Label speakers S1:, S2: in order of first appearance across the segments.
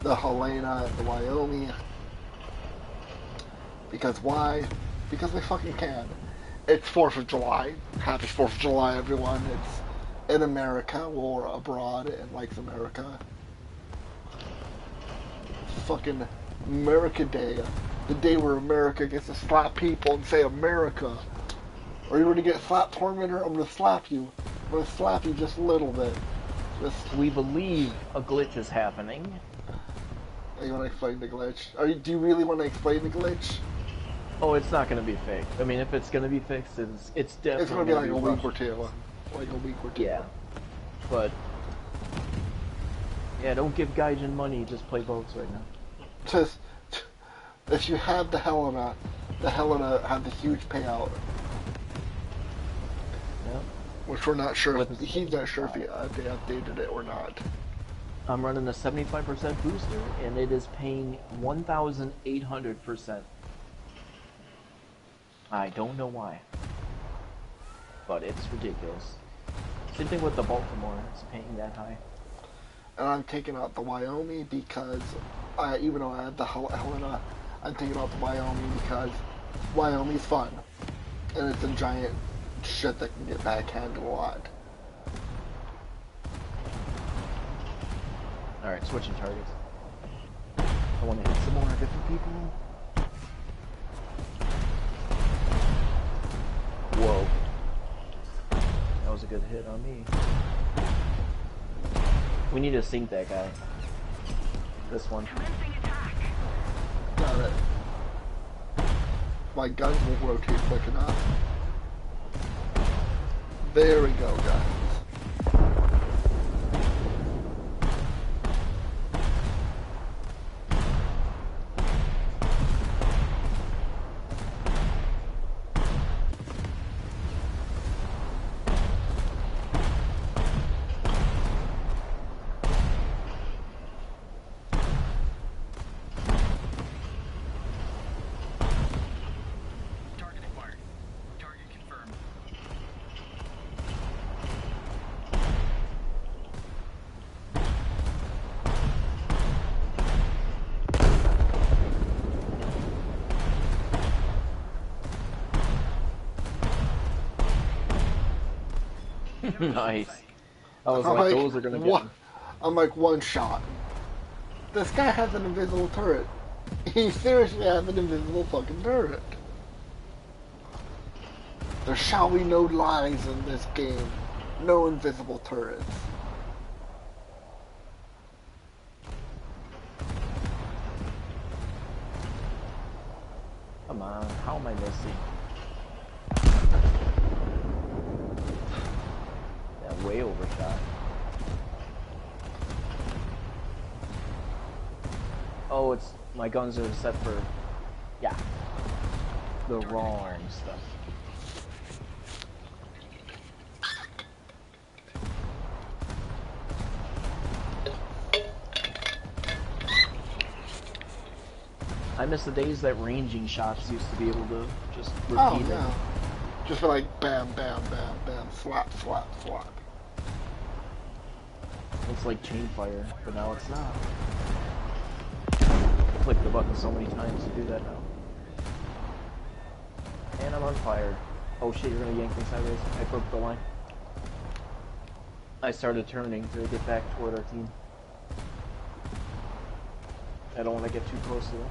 S1: the Helena and the Wyoming. Because why? Because they fucking can. It's 4th of July. Happy 4th of July, everyone. It's in America or abroad and likes America. Fucking America Day. The day where America gets to slap people and say America. Or you want to get slapped, Tormentor? I'm gonna slap you. I'm gonna slap you just a little bit. Just...
S2: We believe a glitch is happening.
S1: You want to explain the glitch? Do you really want to explain the glitch?
S2: Oh, it's not going to be fixed. I mean, if it's going to be fixed, it's definitely
S1: it's going to be like a
S2: week
S1: or two. Like a week or two.
S2: Yeah. But, yeah, don't give Gaijin money, just play boats right now.
S1: Just, if you have the Helena had the huge payout.
S2: Yep.
S1: Which we're not sure. He's not sure if they updated it or not.
S2: I'm running a 75% booster, and it is paying 1,800%. I don't know why, but it's ridiculous. Same thing with the Baltimore, it's paying that high.
S1: And I'm taking out the Wyoming because, even though I have the Helena, I'm taking out the Wyoming because Wyoming's fun. And it's a giant shit that can get backhanded a lot.
S2: Alright, switching targets. I want to hit some more different people. Whoa. That was a good hit on me. We need to sink that guy. This one.
S1: Got it. My guns won't rotate quick enough. There we go, guys.
S2: Nice. I was like, those are gonna get him.
S1: I'm like, one shot. This guy has an invisible turret. He seriously has an invisible fucking turret. There shall be no lies in this game. No invisible turrets.
S2: Come on, how am I missing? Way overshot. Oh, it's my guns are set for, yeah, the wrong stuff. I miss the days that ranging shots used to be able to just repeat it.
S1: Just for like bam, bam, bam, bam, slap, slap, slap.
S2: It's like chain fire, but now it's not. Click the button so many times to do that now. And I'm on fire. Oh shit, you're gonna yank me sideways. I broke the line. I started turning to get back toward our team. I don't want to get too close to them.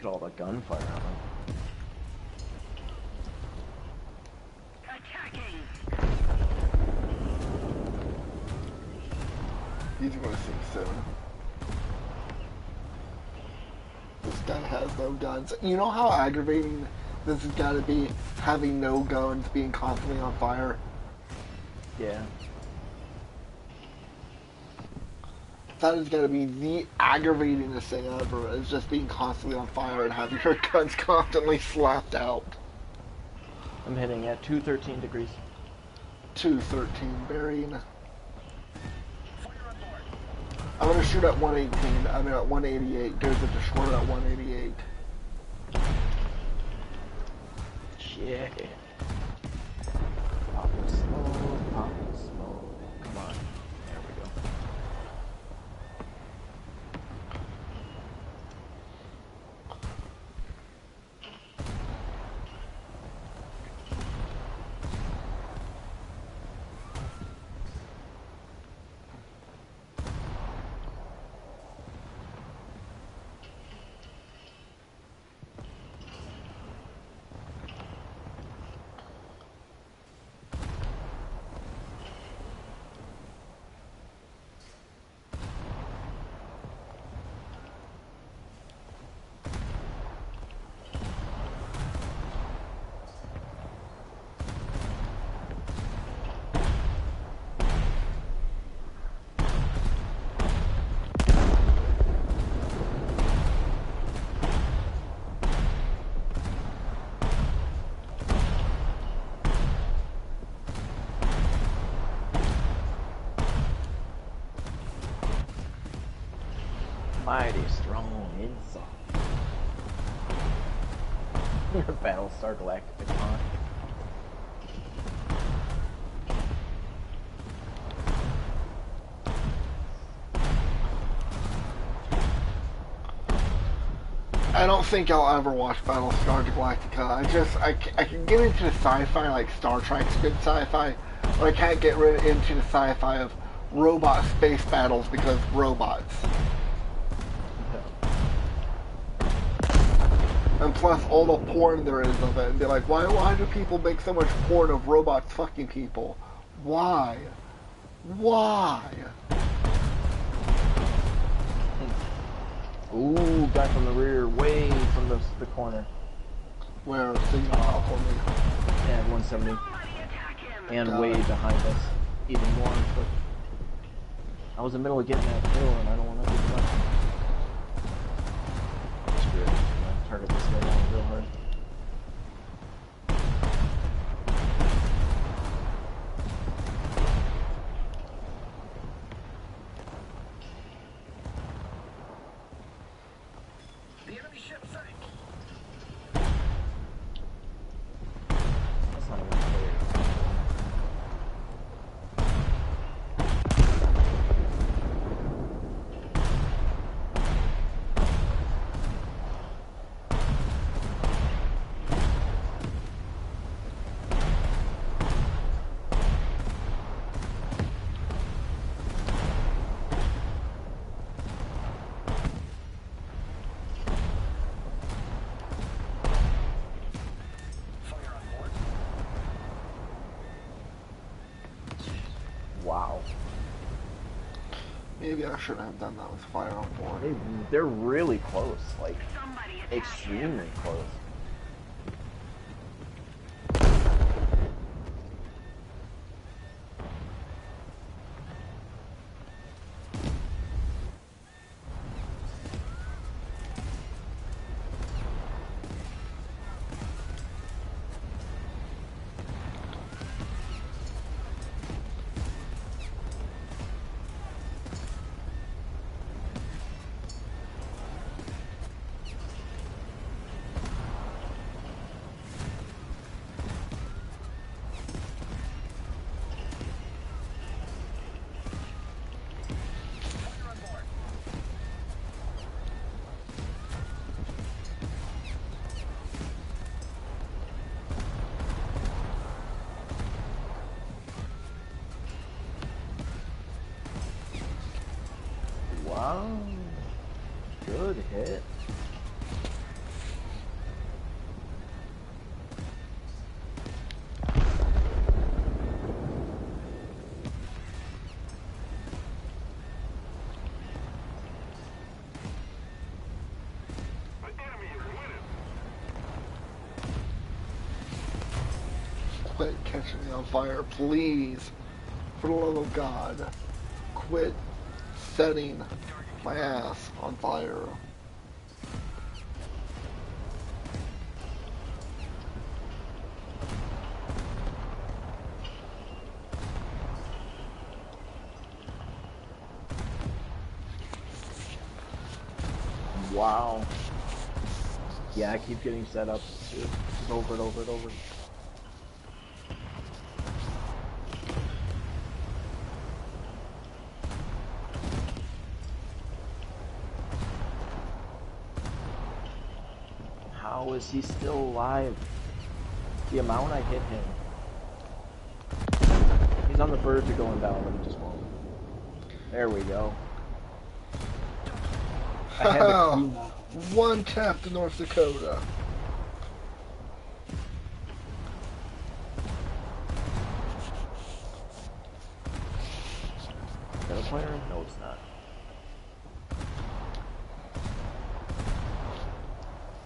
S2: Look at all the gunfire on them.
S1: He's gonna sink soon. This guy has no guns. You know how aggravating this has got to be, having no guns, being constantly on fire?
S2: Yeah.
S1: That has got to be the aggravatingest thing ever, is just being constantly on fire and having your guns constantly slapped out.
S2: I'm hitting at 213 degrees.
S1: 213 bearing. I'm gonna shoot at 118. I mean at 188. There's a destroyer at 188.
S2: Yeah. Pop it slow, pop it slow. Come on. There we go. Mighty strong insult. Battlestar Galactica.
S1: I don't think I'll ever watch Battlestar Galactica. I can get into the sci-fi, like Star Trek's good sci-fi, but I can't get into the sci-fi of robot space battles because robots. And plus all the porn there is of it, and be like, why do people make so much porn of robots fucking people? Why? Why?
S2: Ooh, guy from the rear, way from the corner.
S1: Where? Signal out for me.
S2: Yeah, 170. And
S1: Got
S2: way
S1: it.
S2: behind us. Even more. But I was in the middle of getting that kill, and I don't want to give it up. Screw it. I'm gonna target this guy down real hard. That's not even clear. Wow.
S1: Maybe I shouldn't have done that with fire on board.
S2: They're really close, like extremely close.
S1: Quit catching me on fire, please. For the love of God, quit setting my ass on fire.
S2: Wow. Yeah, I keep getting set up too. Just over and over and over. How is he still alive? The amount I hit him. He's on the verge of going down, but he just won't. There we go. I had the
S1: one tap to North Dakota.
S2: Is that a player? No, it's not.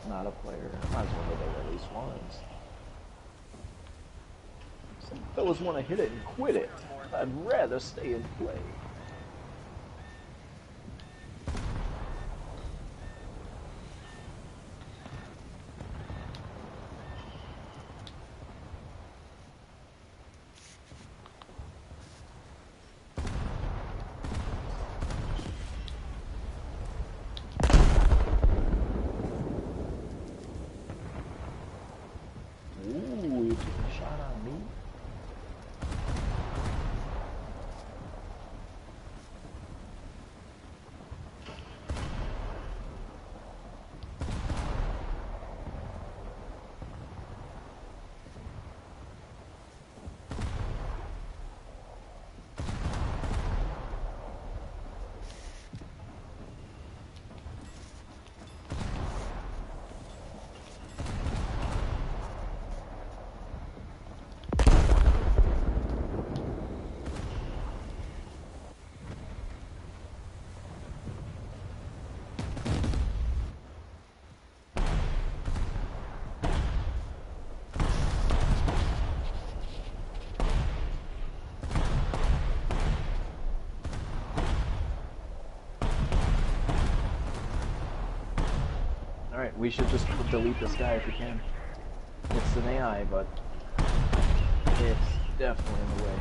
S2: Not a player. Might as well hit it at least once. Some fellas want to hit it and quit it. I'd rather stay and play. Ooh, you took a shot on me. Alright, we should just delete this guy if we can. It's an AI, but it's definitely in the way.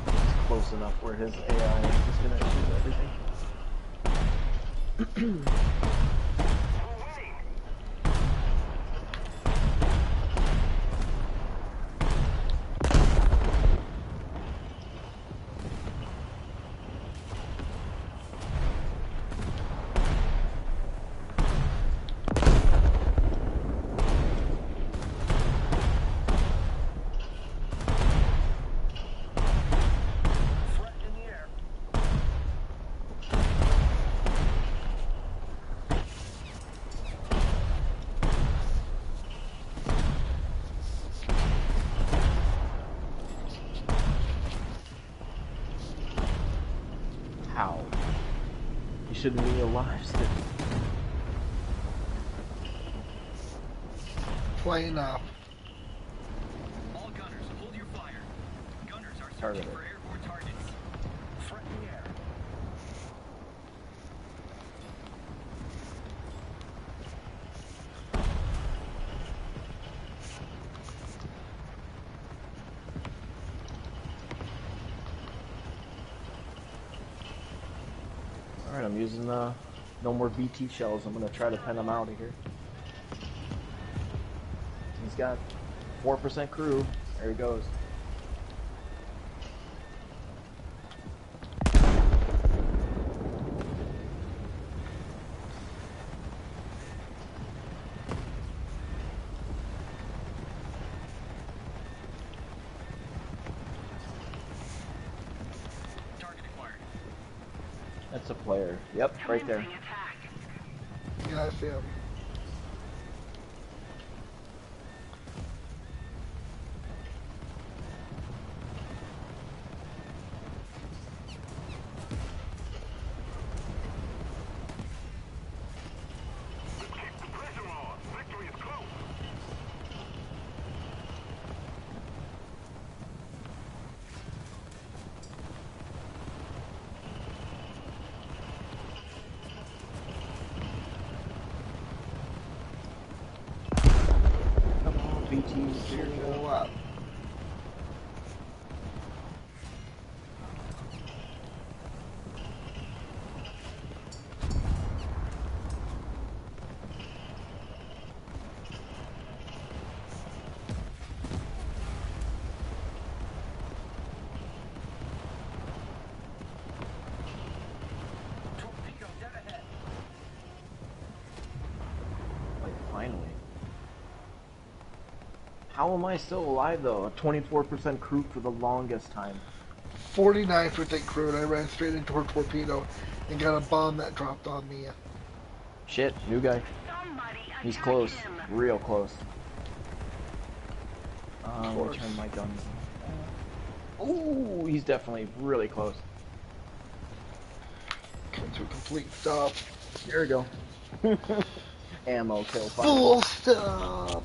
S2: It's close enough where his AI is just gonna do everything. How? You shouldn't be alive still.
S1: Playing up.
S3: All gunners, hold your fire. Gunners are
S2: Target
S3: searching
S2: it.
S3: for airborne targets. Front in the air.
S2: Alright, I'm using no more BT shells. I'm gonna try to pen him out of here. He's got 4% crew. There he goes.
S3: Target acquired.
S2: That's a player. Yep, right there.
S1: Yeah, I see him.
S2: Here we go.
S1: Full up.
S3: Torpedo dead ahead.
S2: Like, finally. How am I still alive, though? A 24% crew for the longest time.
S1: 49% crew, and I ran straight into her torpedo and got a bomb that dropped on me.
S2: Shit, new guy. He's close. Real close. Let me turn my guns on. Ooh, he's definitely really close.
S1: Come to a complete stop.
S2: Here we go. Ammo kill.
S1: Full stop!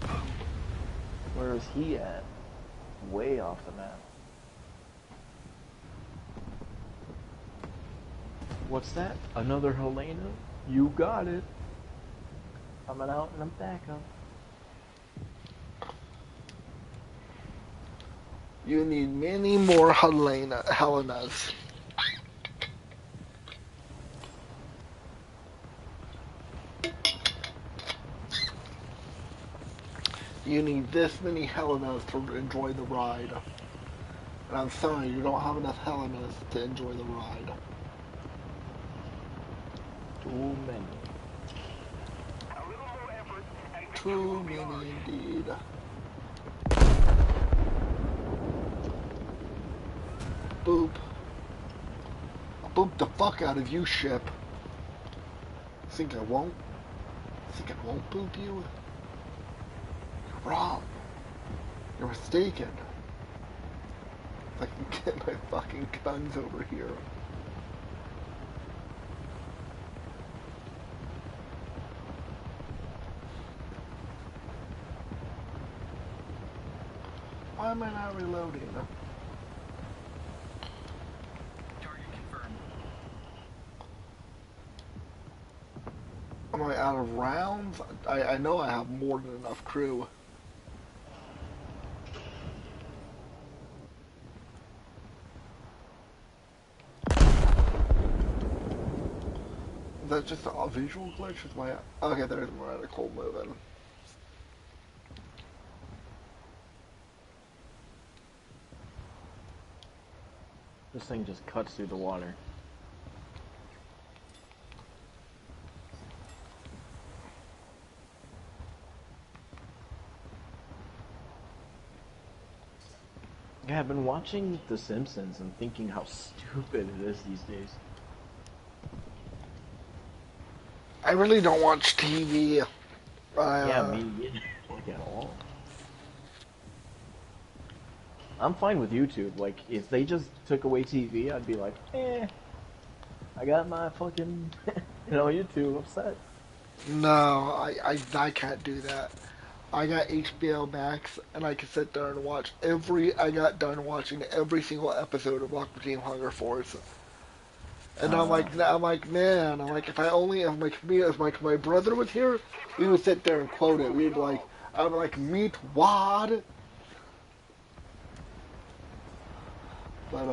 S2: Where is he at? Way off the map. What's that? Another Helena? You got it. Coming out in a backup.
S1: You need many more Helenas. You need this many Helenas to enjoy the ride. And I'm sorry, you don't have enough Helenas to enjoy the ride.
S2: Too many.
S1: Too many indeed. Boop. I'll boop the fuck out of you, ship. Think I won't? Think I won't boop you? You're wrong. You're mistaken. If I can get my fucking guns over here. Why am I not reloading?
S3: Target confirmed.
S1: Am I out of rounds? I know I have more than enough crew. Is that just a visual glitch? Is my okay? There's my reticle moving.
S2: This thing just cuts through the water. Yeah, I've been watching The Simpsons and thinking how stupid it is these days.
S1: I really don't watch TV.
S2: Yeah, me neither. Like at all. I'm fine with YouTube. Like, if they just took away TV, I'd be like, eh. I got my fucking, YouTube upset.
S1: No, I can't do that. I got HBO Max, and I can sit there and watch I got done watching every single episode of Aqua Team Hunger Force. And I'm like, man, if my brother was here, we would sit there and quote it. We'd like, I'm like, meet Wad. But,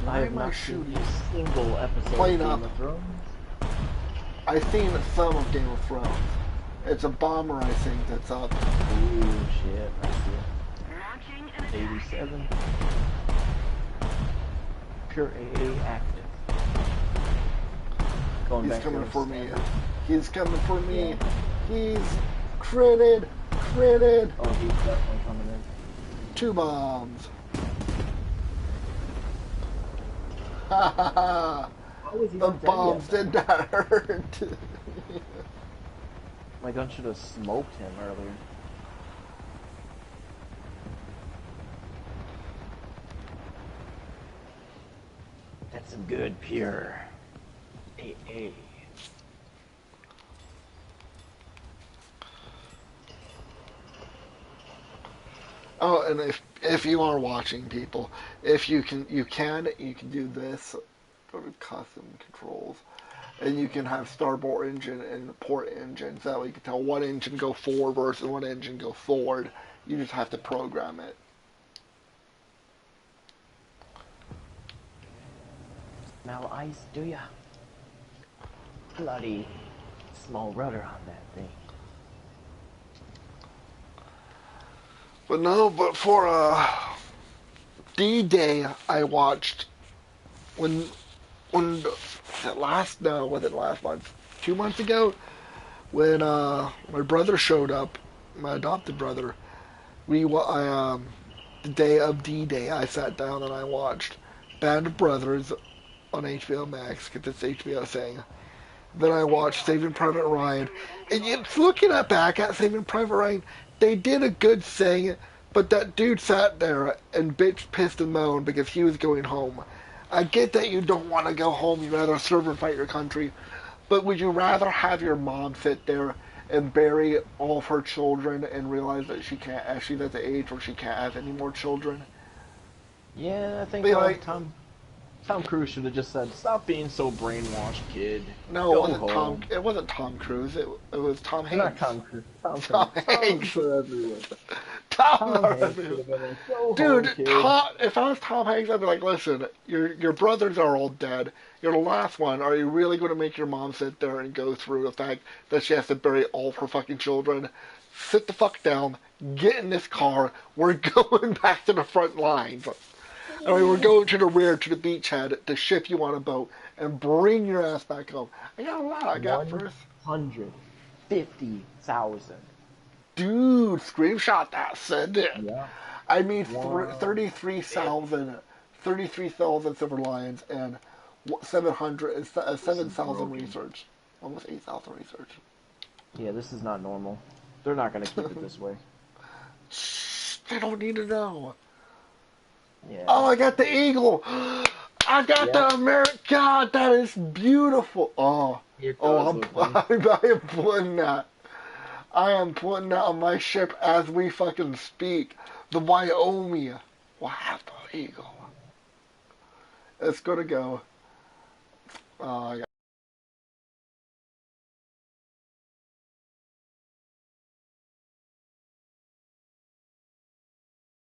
S2: I have
S1: am I
S2: not seen
S1: shooting?
S2: a single episode
S1: Plain
S2: of
S1: up.
S2: Game of Thrones.
S1: I've seen some of Game of Thrones. It's a bomber, I think, that's up.
S2: Ooh, shit. I see it. 87. Pure AA active. Going
S1: He's
S2: back
S1: coming
S2: to
S1: for me.
S2: standard.
S1: He's coming for me.
S2: Yeah.
S1: He's critted.
S2: Oh, he's definitely coming in.
S1: 2 bombs. Ha ha ha.
S2: How was he
S1: The
S2: not dead
S1: bombs
S2: yet?
S1: did not hurt.
S2: My gun should have smoked him earlier. That's some good pure AA.
S1: Oh, and if you are watching, people, if you can do this. Go to custom controls. and you can have starboard engine and port engine, so that way you can tell one engine go forward versus one engine go forward. You just have to program it.
S2: Smell ice, do ya? Bloody small rudder on that thing.
S1: But no, but for D-Day, I watched when that last no, was it last month? 2 months ago, when my brother showed up, my adopted brother. The day of D-Day, I sat down and I watched Band of Brothers on HBO Max, because it's HBO thing. Then I watched Saving Private Ryan, and it's looking at back at Saving Private Ryan, they did a good thing, but that dude sat there and bitched, pissed, and moaned because he was going home. I get that you don't want to go home, you'd rather serve and fight your country, but would you rather have your mom sit there and bury all of her children and realize that she can't, she's at the age where she can't have any more children?
S2: Yeah, I think
S1: Be like,
S2: Tom Cruise should have just said, "Stop being so brainwashed, kid.
S1: no, it
S2: Go
S1: wasn't Tom.
S2: home."
S1: It wasn't Tom Cruise. It was Tom
S2: Not
S1: Hanks.
S2: Tom Cruise. Tom
S1: Tom
S2: Hanks.
S1: Hanks.
S2: For everyone.
S1: Tom
S2: Tom Hanks should have been like, "Go home,
S1: Dude,
S2: kid."
S1: if I was Tom Hanks, I'd be like, listen, your brothers are all dead. You're the last one. Are you really going to make your mom sit there and go through the fact that she has to bury all of her fucking children? Sit the fuck down. Get in this car. We're going back to the front lines. I mean, we're going to the rear, to the beachhead, to ship you on a boat, and bring your ass back home. I got a lot. I got first.
S2: 150,000.
S1: Dude, screenshot that. Send it.
S2: Yeah.
S1: I mean,
S2: Wow.
S1: 33,000 silver lions and 7,000 research. Almost 8,000 research.
S2: Yeah, this is not normal. They're not gonna keep it this way.
S1: Shh, they don't need to know.
S2: Yeah.
S1: Oh, I got the eagle. I got
S2: Yeah.
S1: the American. God, that is beautiful. Oh,
S2: It
S1: oh,
S2: does look nice.
S1: I am putting that. I am putting that on my ship as we fucking speak. The Wyoming. Wow, the eagle. It's gonna go. I got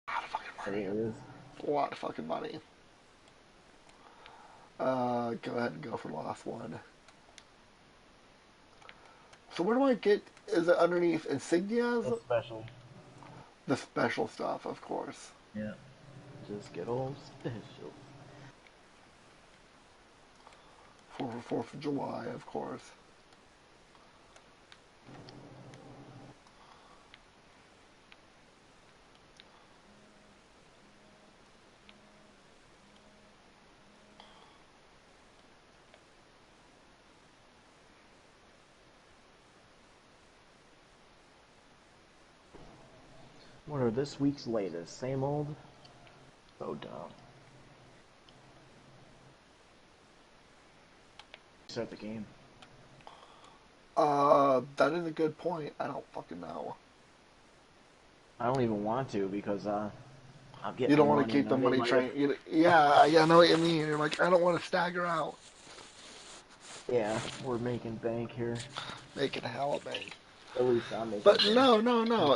S1: a lot of fucking
S2: I think
S1: money.
S2: it is.
S1: A lot of fucking money. Go ahead and go for the last one. So where do I get? Is it underneath insignias?
S2: It's special.
S1: The special stuff, of course.
S2: Yeah. Just get all special.
S1: For 4th of July, of course.
S2: What are this week's latest? Same old? So dumb. Start the game.
S1: That is a good point. I don't fucking know.
S2: I don't even want to because I'm getting
S1: You don't
S2: money
S1: want to keep
S2: and
S1: the
S2: I made
S1: money
S2: my
S1: train. Yeah, I know what you mean. You're like, I don't want to stagger out.
S2: Yeah, we're making bank here.
S1: Making a hell of bank.
S2: At least I'm making
S1: But
S2: bank.
S1: no.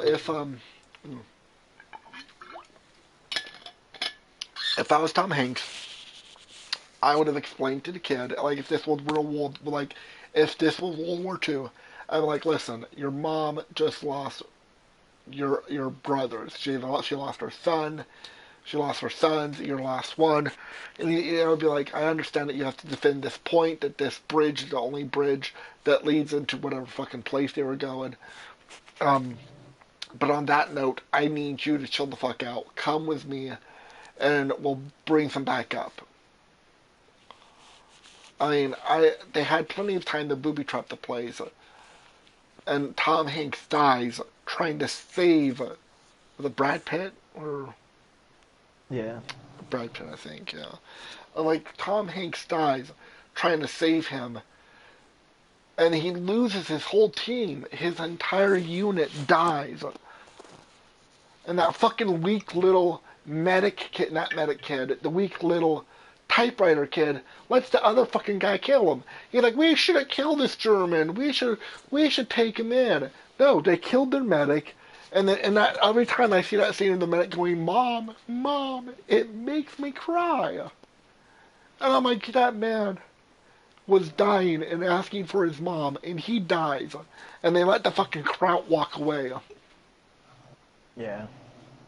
S1: If I was Tom Hanks, I would have explained to the kid, like, if this was World War II, I'd be like, listen, your mom just lost your brothers. She lost her son. She lost her sons. You're the last one. And it would be like, I understand that you have to defend this point, that this bridge is the only bridge that leads into whatever fucking place they were going. Um, but on that note, I need you to chill the fuck out. Come with me, and we'll bring some backup. I mean, they had plenty of time to booby trap the place, and Tom Hanks dies trying to save the Brad Pitt or
S2: Yeah.
S1: Brad Pitt, I think, yeah. Like Tom Hanks dies trying to save him, and he loses his whole team. His entire unit dies, and that fucking weak little medic kid, not medic kid, the weak little typewriter kid lets the other fucking guy kill him. He's like, we shouldn't kill this German. We should take him in. No, they killed their medic. And that every time I see that scene of the medic going, Mom, Mom, it makes me cry. And I'm like, that man was dying and asking for his mom, and he dies. And they let the fucking Kraut walk away.
S2: Yeah.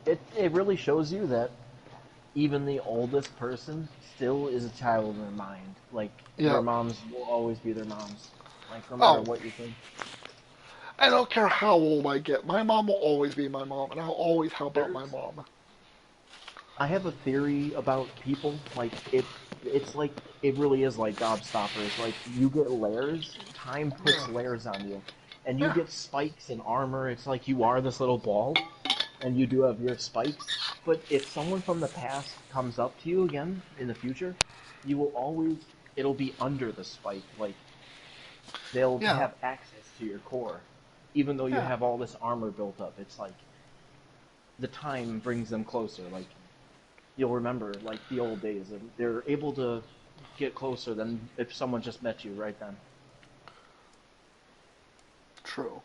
S2: It really shows you that even the oldest person still is a child in their mind. Like,
S1: Yeah.
S2: their moms will always be their moms. Like, no matter
S1: Oh.
S2: what you think.
S1: I don't care how old I get. My mom will always be my mom, and I'll always help out my mom.
S2: I have a theory about people. Like, it's like, it really is like Gobstoppers. Like, you get layers, time puts layers on you. And you get spikes and armor. It's like you are this little ball, and you do have your spikes. But if someone from the past comes up to you again in the future, you will always, it'll be under the spike. Like, they'll have access to your core. Even though you have all this armor built up, it's like, the time brings them closer. Like, you'll remember, like, the old days, and they're able to get closer than if someone just met you right then.
S1: True.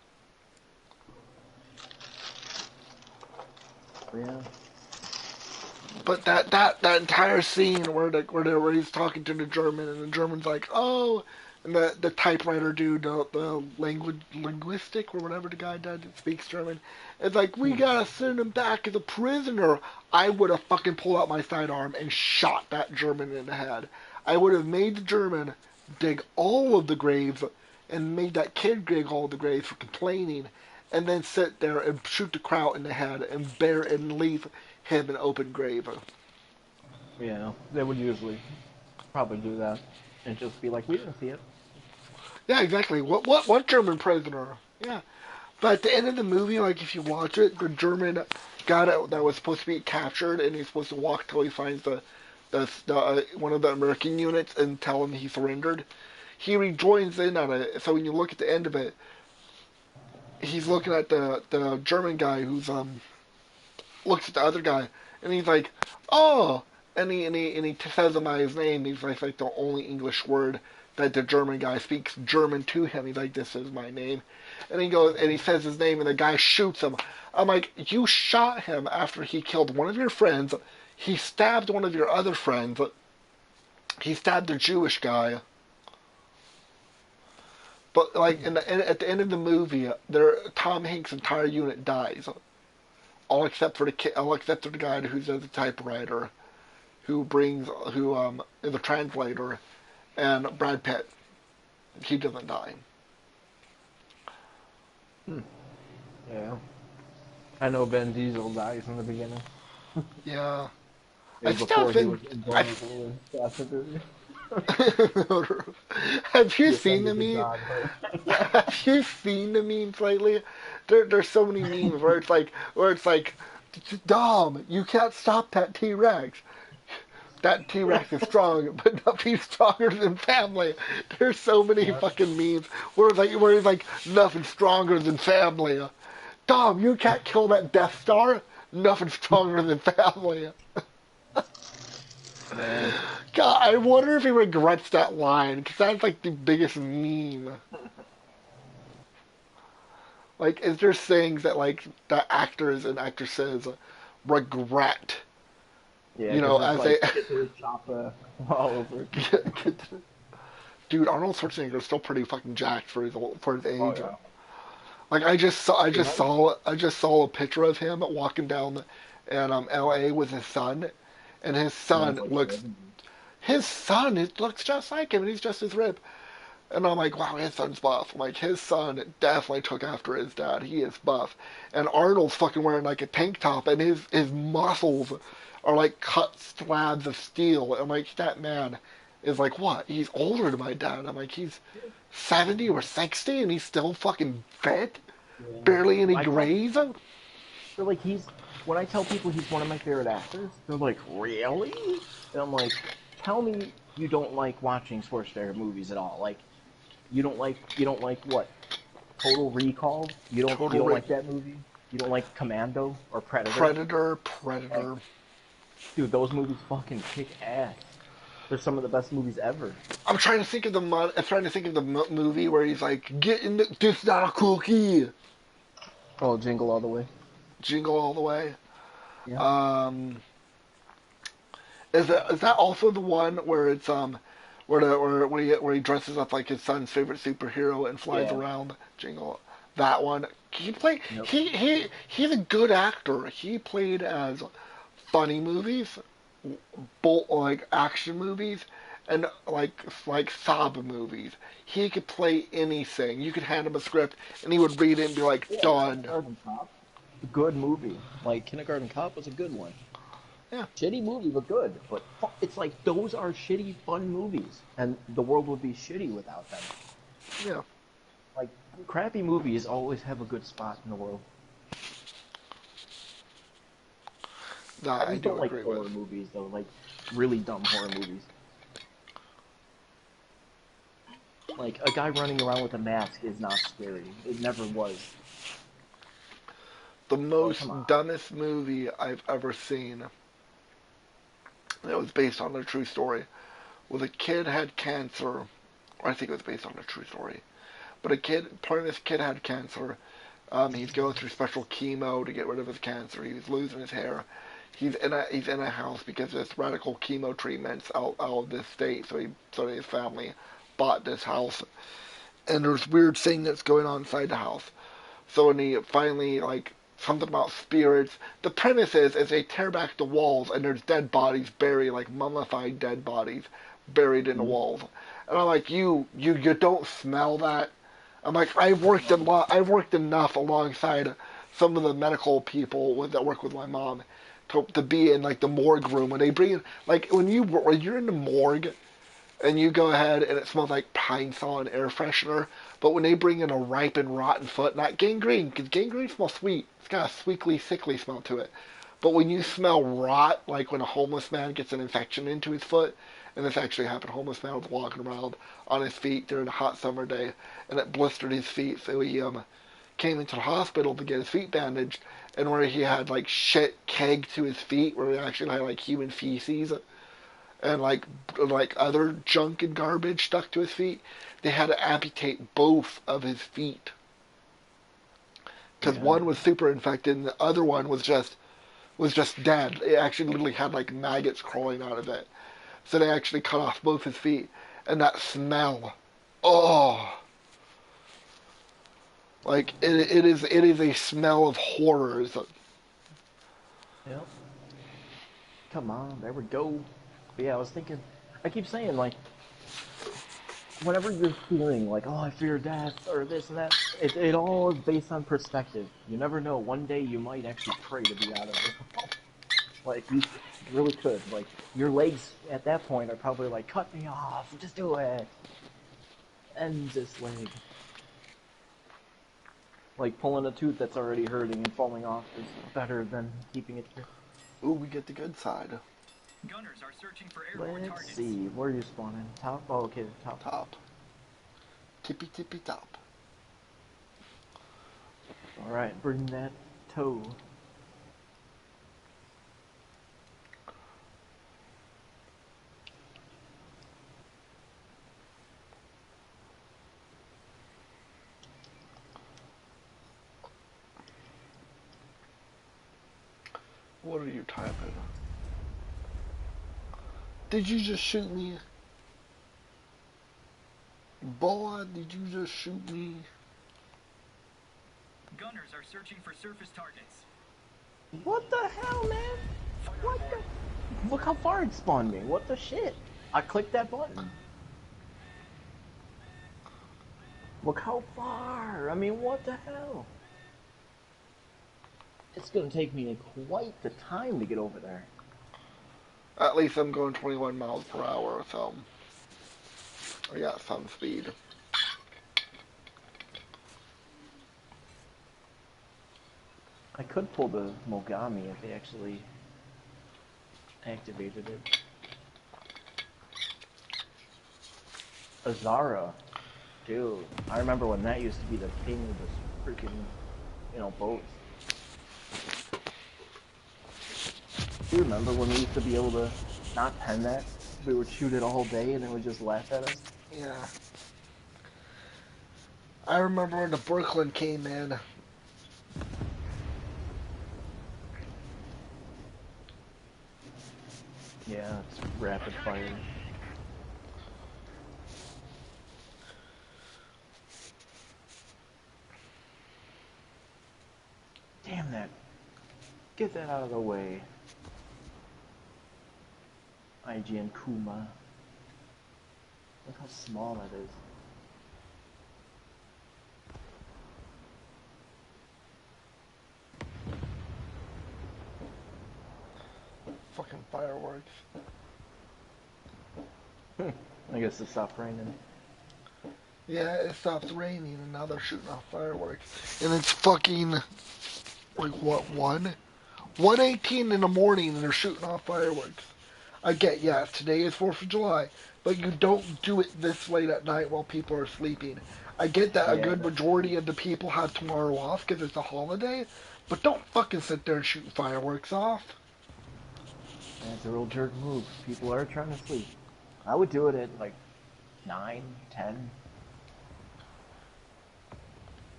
S2: Yeah.
S1: But that entire scene where he's talking to the German, and the German's like, oh, and the typewriter dude, the linguistic or whatever the guy does that speaks German, it's like, we gotta send him back as a prisoner. I would have fucking pulled out my sidearm and shot that German in the head. I would have made the German dig all of the graves and made that kid dig all the graves for complaining, and then sit there and shoot the Kraut in the head and bear and leave him an open grave.
S2: Yeah, they would usually probably do that and just be like, we didn't see it.
S1: Yeah, exactly. What German prisoner? Yeah. But at the end of the movie, like, if you watch it, the German guy that was supposed to be captured, and he's supposed to walk till he finds the one of the American units and tell him he surrendered. He rejoins in on it. So when you look at the end of it, he's looking at the German guy who's looks at the other guy, and he's like, oh, and he says him by his name. He's like the only English word that the German guy speaks German to him. He's like, this is my name. And he goes, and he says his name, and the guy shoots him. I'm like, you shot him after he killed one of your friends. He stabbed one of your other friends. He stabbed a Jewish guy. But, like, at the end of the movie, Tom Hanks' entire unit dies. All except for the guy who does the typewriter, who is a translator, and Brad Pitt. He doesn't die.
S2: Yeah. I know Vin Diesel dies in the beginning.
S1: Yeah.
S2: It was before he was invulnerable in Fast and Furious.
S1: Have you seen the meme? Have you seen the memes lately? There's so many memes where it's like, Dom, you can't stop that T-Rex. That T-Rex is strong, but nothing's stronger than family. There's so many fucking memes where it's like nothing stronger than family. Dom, you can't kill that Death Star. Nothing stronger than family.
S2: Man.
S1: God, I wonder if he regrets that line, because that's like the biggest meme. Like, is there things that, like, the actors and actresses regret?
S2: Yeah,
S1: you know, as
S2: like,
S1: they
S2: chop all over.
S1: Dude, Arnold Schwarzenegger is still pretty fucking jacked for his age.
S2: Oh, yeah.
S1: Like, I just saw a picture of him walking down in L.A. with his son, and his son it looks just like him, and he's just as ripped. And I'm like, wow, his son's buff. I'm like, his son definitely took after his dad. He is buff. And Arnold's fucking wearing like a tank top, and his muscles are like cut slabs of steel. I'm like, that man is like, what? He's older than my dad. I'm like, he's 70 or 60, and he's still fucking fit? Yeah. Barely any grays?
S2: So, like, when I tell people he's one of my favorite actors, they're like, really? And I'm like, tell me you don't like watching Schwarzenegger movies at all. Like, you don't like what? Total Recall? You don't like that movie? You don't like Commando or Predator?
S1: Predator.
S2: Dude, those movies fucking kick ass. They're some of the best movies ever.
S1: I'm trying to think of the movie where he's like, "Get in the this not a cookie."
S2: Oh, Jingle All the Way.
S1: Jingle all the way.
S2: Yeah.
S1: Um, is that also the one where it's where he dresses up like his son's favorite superhero and flies
S2: Yeah.
S1: around? Jingle. That one.
S2: Yep.
S1: He's a good actor. He played as funny movies, both like action movies, and like sob movies. He could play anything. You could hand him a script and he would read it and be like,
S2: Yeah,
S1: done.
S2: Kindergarten Cop. Good movie. Like Kindergarten Cop was a good one.
S1: Yeah.
S2: Shitty movie, but good. But it's like those are shitty fun movies, and the world would be shitty without them.
S1: Yeah.
S2: Like crappy movies always have a good spot in the world. I
S1: That I
S2: just
S1: do
S2: don't like
S1: agree
S2: horror
S1: with.
S2: movies though, like really dumb horror movies. Like a guy running around with a mask is not scary. It never was.
S1: The
S2: Oh, come on.
S1: most dumbest movie I've ever seen that was based on a true story was a kid had cancer, or I think it was based on a true story. But part of this kid had cancer. He's going through special chemo to get rid of his cancer. He's losing his hair. He's in a house because there's radical chemo treatments out of this state. So his family bought this house, and there's weird thing that's going on inside the house. So when he finally like something about spirits, the premise is they tear back the walls and there's dead bodies buried, like mummified dead bodies buried in the
S2: Mhm.
S1: walls. And I'm like, you don't smell that? I'm like, I've worked enough alongside some of the medical people that work with my mom to be in like the morgue room when they bring in, like when you're in the morgue and you go ahead and it smells like pine sol and air freshener. But when they bring in a ripe and rotten foot, not gangrene, because gangrene smells sweet. It's got a sweetly, sickly smell to it. But when you smell rot, like when a homeless man gets an infection into his foot, and this actually happened, a homeless man was walking around on his feet during a hot summer day, and it blistered his feet, so he came into the hospital to get his feet bandaged, and where he had like shit kegged to his feet, where he actually had like human feces and like other junk and garbage stuck to his feet. They had to amputate both of his feet because
S2: Yeah.
S1: one was super infected and the other one was just dead. It actually literally had like maggots crawling out of it. So they actually cut off both his feet, and that smell, oh, like it is a smell of horrors.
S2: Yep. Come on, there we go. But yeah, I was thinking. I keep saying like, whenever you're feeling like, oh, I fear death or this and that, it all is based on perspective. You never know. One day you might actually pray to be out of it. Like you really could. Like your legs at that point are probably like, cut me off, just do it. End this leg. Like pulling a tooth that's already hurting and falling off is better than keeping it here.
S1: Ooh, we get the good side.
S3: Gunners are searching for airborne
S2: Let's
S3: targets.
S2: see, where are you spawning? Top? Oh, okay, top.
S1: Top, tippy tippy top.
S2: Alright, bring that toe.
S1: What are you typing? Did you just shoot me? Boy, did you just shoot me?
S3: Gunners are searching for surface targets.
S2: What the hell, man? What the? Look how far it spawned me. What the shit? I clicked that button. Look how far. I mean, what the hell? It's gonna take me quite the time to get over there.
S1: At least I'm going 21 miles per hour, so I got some speed.
S2: I could pull the Mogami if they actually activated it. Azara. Dude, I remember when that used to be the king of the freaking, boats. Do you remember when we used to be able to not pen that? we would shoot it all day and they would just laugh at us.
S1: Yeah. I remember when the Brooklyn came in.
S2: Yeah, it's rapid fire. Damn that. Get that out of the way. IGN Kuma. Look how small that is.
S1: Fucking fireworks.
S2: I guess it stopped raining.
S1: Yeah, it stopped raining and now they're shooting off fireworks. And it's fucking, like, what, 1:18 in the morning and they're shooting off fireworks. I get, yeah, today is 4th of July, but you don't do it this late at night while people are sleeping. I get that a good majority of the people have tomorrow off because it's a holiday, but don't fucking sit there and shoot fireworks off.
S2: That's a real jerk move. People are trying to sleep. I would do it at like 9, 10.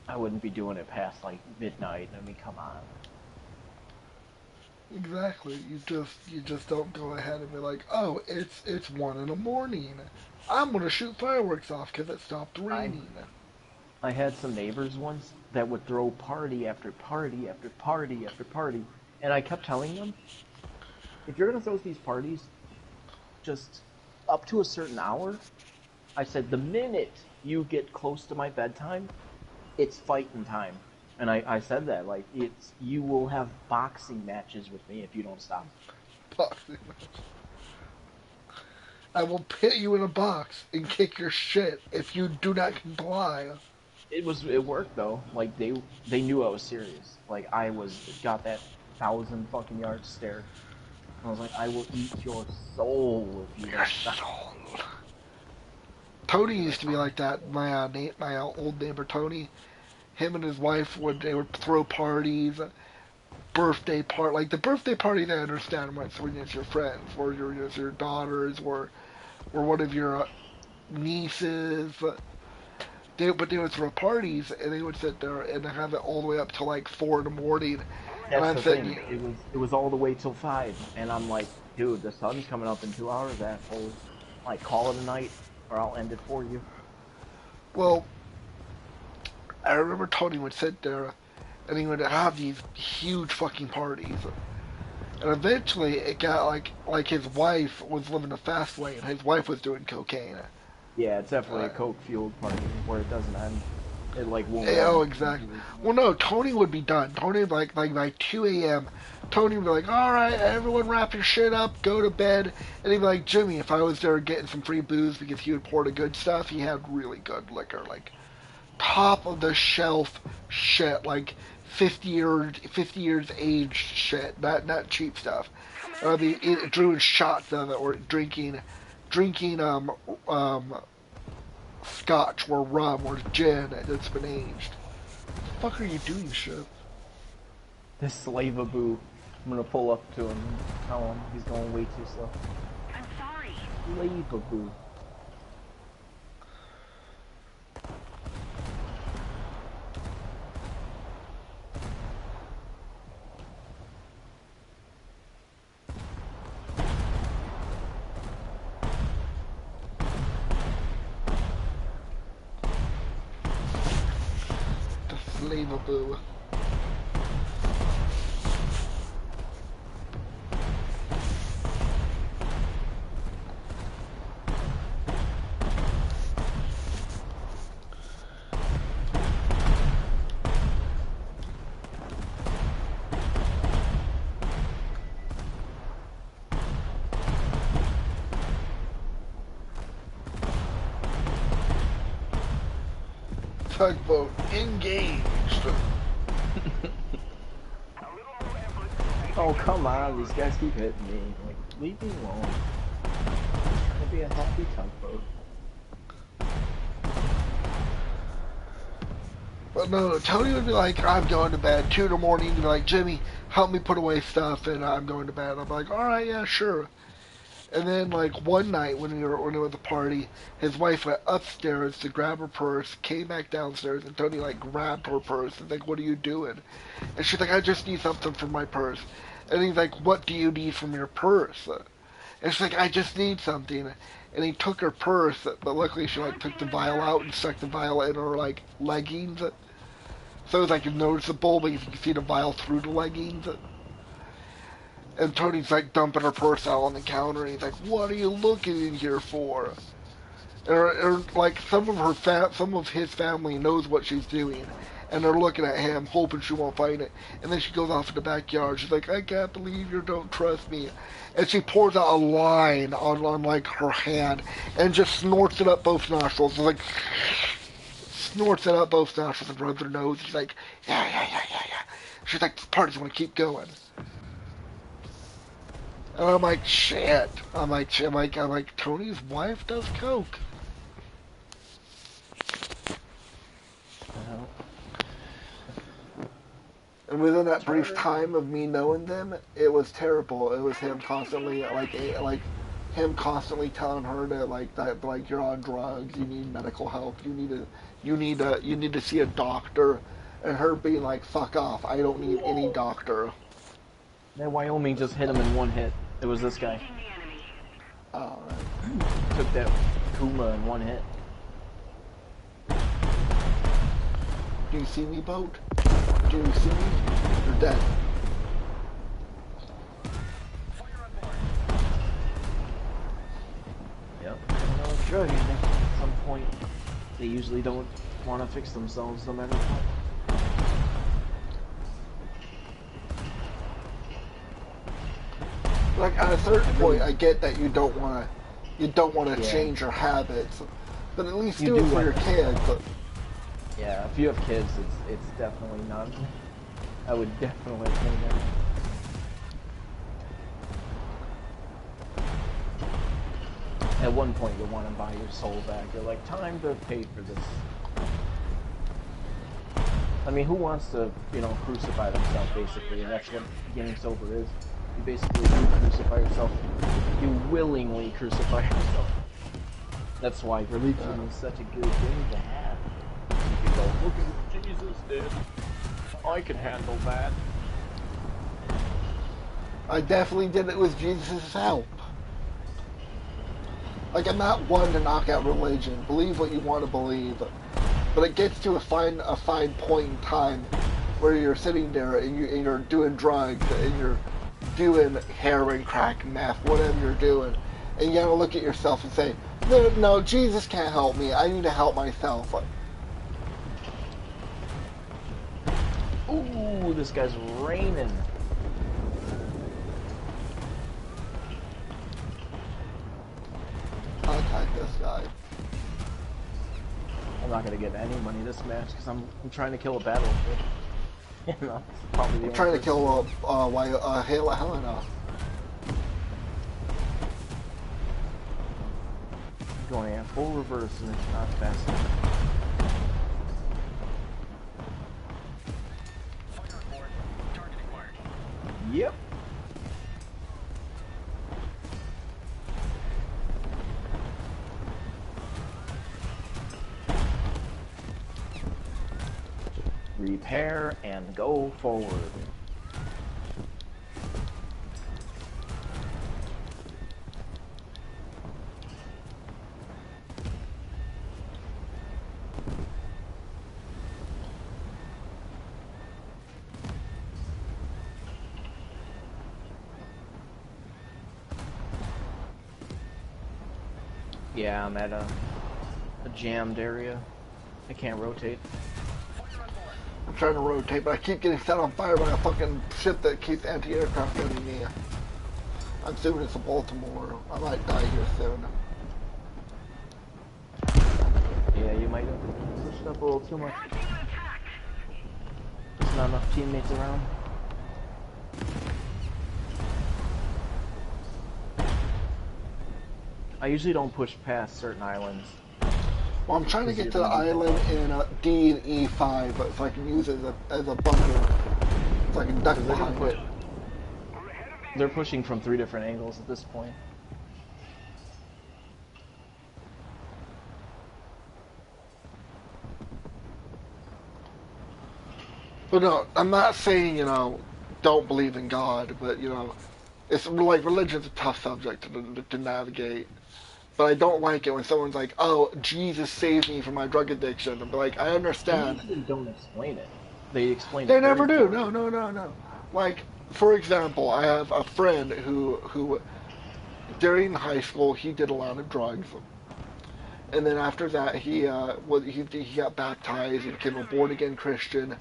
S2: I wouldn't be doing it past like midnight. I mean, come on.
S1: Exactly. You just don't go ahead and be like, oh, it's 1 in the morning. I'm gonna shoot fireworks off because it stopped raining.
S2: I had some neighbors once that would throw party after party after party after party, and I kept telling them, if you're gonna throw these parties, just up to a certain hour. I said, the minute you get close to my bedtime, it's fighting time. And I said that, like, you will have boxing matches with me if you don't stop.
S1: Boxing match. I will pit you in a box and kick your shit if you do not comply.
S2: It worked though. Like they knew I was serious. Like I got that 1,000 fucking yard stare. I was like, I will eat your soul if you don't stop.
S1: Tony used to be like that. My old neighbor Tony, him and his wife they would throw parties, birthday like the birthday party. I understand when it's your friends, or your daughters, or one of your nieces. But they would throw parties, and they would sit there and have it all the way up to like 4 in the morning.
S2: That's the thing. It was all the way till 5, and I'm like, dude, the sun's coming up in 2 hours, asshole. Like, call it a night, or I'll end it for you.
S1: Well, I remember Tony would sit there, and he would have these huge fucking parties. And eventually, it got like his wife was living a fast way, and his wife was doing cocaine.
S2: Yeah, it's definitely a coke-fueled party where it doesn't end. It like won't.
S1: Oh, exactly. Well, no, Tony would be done. Tony would like by 2 a.m. Tony would be like, "All right, everyone, wrap your shit up, go to bed." And he'd be like, "Jimmy, if I was there getting some free booze because he would pour the good stuff, he had really good liquor, like top of the shelf shit, like 50 years aged shit, not cheap stuff." And I'd be doing shots of it or drinking scotch or rum or gin that's been aged. What the fuck are you doing, shit?
S2: This slave-a-boo. I'm gonna pull up to him and tell him he's going way too slow.
S4: I'm sorry.
S2: Slave-a-boo.
S1: Unbelievable. Tugboat engaged.
S2: Oh, come on, these guys keep hitting me. Like, leave me alone. It'll be a happy tugboat.
S1: But no, Tony would be like, I'm going to bed. 2 in the morning, he'd be like, Jimmy, help me put away stuff, and I'm going to bed. I'm like, alright, yeah, sure. And then, like, one night when we were at the party, his wife went upstairs to grab her purse, came back downstairs, and Tony, like, grabbed her purse and, like, what are you doing? And she's like, I just need something from my purse. And he's like, what do you need from your purse? And she's like, I just need something. And he took her purse, but luckily she, like, took the vial out and stuck the vial in her, like, leggings. So it was, like, noticeable because you can see the vial through the leggings. And Tony's like dumping her purse out on the counter, and he's like, "What are you looking in here for?" Or like some of his family knows what she's doing, and they're looking at him, hoping she won't find it. And then she goes off in the backyard. She's like, "I can't believe you don't trust me," and she pours out a line on like her hand, and just snorts it up both nostrils. It's like snorts it up both nostrils and rubs her nose. She's like, "Yeah, yeah, yeah, yeah, yeah." She's like, "This party's gonna keep going." And I'm like, shit. I'm like, Tony's wife does coke. And within that brief time of me knowing them, it was terrible. It was him constantly, him constantly telling her that, like you're on drugs, you need medical help, you need to see a doctor, and her being like, fuck off, I don't need any doctor.
S2: That Wyoming just hit him in one hit. It was this guy.
S1: Oh,
S2: Took that Kuma in one hit.
S1: do you see me, boat? Do you see me? You're dead.
S2: Yep. No drug addict. At some point, they usually don't want to fix themselves no matter what.
S1: Like at a certain point, I get that you don't want to
S2: Yeah.
S1: change your habits, but at least
S2: You
S1: do it
S2: do
S1: for
S2: want
S1: your
S2: to.
S1: kids.
S2: Yeah, if you have kids, it's definitely not. I would definitely say that. At one point, you want to buy your soul back. You're like, time to pay for this. I mean, who wants to, crucify themselves, basically? And that's what getting sober is. You basically do crucify yourself. You willingly crucify yourself. That's why religion is such a good thing to have. You can go, look at what Jesus did. I can handle that.
S1: I definitely did it with Jesus' help. Like, I'm not one to knock out religion. Believe what you want to believe. But it gets to a fine point in time where you're sitting there and you're doing drugs and you're doing heroin, crack, meth, whatever you're doing. And you gotta look at yourself and say, no, Jesus can't help me. I need to help myself.
S2: Ooh, this guy's raining.
S1: I'll attack this guy.
S2: I'm not gonna get any money this match because I'm trying to kill a battlefield. Probably the
S1: I'm trying to kill Helena.
S2: Going at full reverse and it's not fast enough.
S3: Fire on board. Target acquired.
S2: Yep. Repair and go forward. Yeah, I'm at a jammed area. I can't rotate.
S1: I'm trying to rotate, but I keep getting set on fire by a fucking ship that keeps anti-aircraft gunning me. I'm assuming it's a Baltimore. I might die here soon.
S2: Yeah, you might have pushed up a little too much. There's not enough teammates around. I usually don't push past certain islands.
S1: Well, I'm trying to get to the island in D and E5, but so I can use it as a bunker, so I can duck behind it.
S2: They're pushing from 3 different angles at this point.
S1: But no, I'm not saying, don't believe in God, but, it's like religion's a tough subject to navigate. But I don't like it when someone's like, oh, Jesus saved me from my drug addiction. And be like, I
S2: They
S1: understand.
S2: usually don't explain it. They explain
S1: They
S2: it very
S1: never do.
S2: poorly.
S1: No, no, no, no. Like, for example, I have a friend who during high school, he did a lot of drugs. And then after that, he got baptized. He became a born again Christian.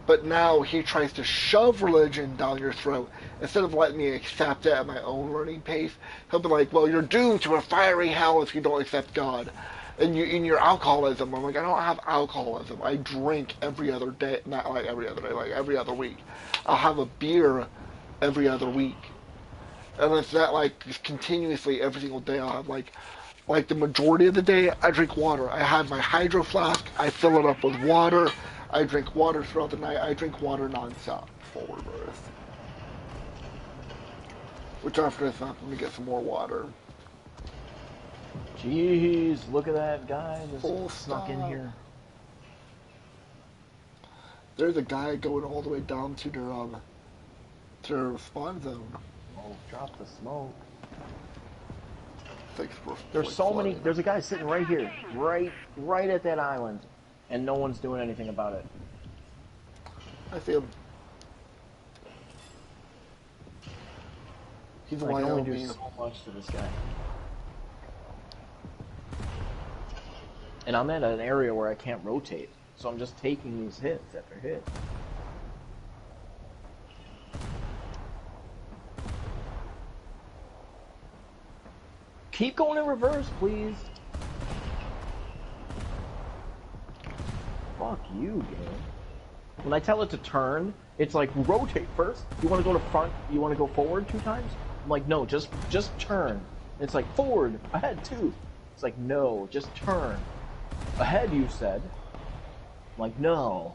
S1: But now he tries to shove religion down your throat instead of letting me accept it at my own learning pace. He'll be like, "Well, you're doomed to a fiery hell if you don't accept God." And you in your alcoholism, I'm like, I don't have alcoholism. I drink every other day, not like every other day, like every other week. I'll have a beer every other week, and it's not like just continuously every single day. I'll have like the majority of the day, I drink water. I have my hydro flask. I fill it up with water. I drink water throughout the night. I drink water nonstop. Forward birth. Which after this, I'm going to get some more water.
S2: Jeez, look at that guy
S1: Full
S2: just snuck in
S1: stop.
S2: here.
S1: There's a guy going all the way down to their spawn zone.
S2: Oh, drop the smoke.
S1: Thanks for
S2: There's so many.
S1: flooding.
S2: There's a guy sitting right here, right at that island, and no one's doing anything about it.
S1: I see him. He's
S2: I can only do
S1: Wyoming.
S2: so much to this guy. And I'm at an area where I can't rotate, so I'm just taking these hits after hit. Keep going in reverse, please. Fuck you, game. When I tell it to turn, it's like, rotate first. You want to go to front? You want to go forward 2 times? I'm like, no, just turn. It's like, forward, ahead 2. It's like, no, just turn. Ahead, you said. I'm like, no.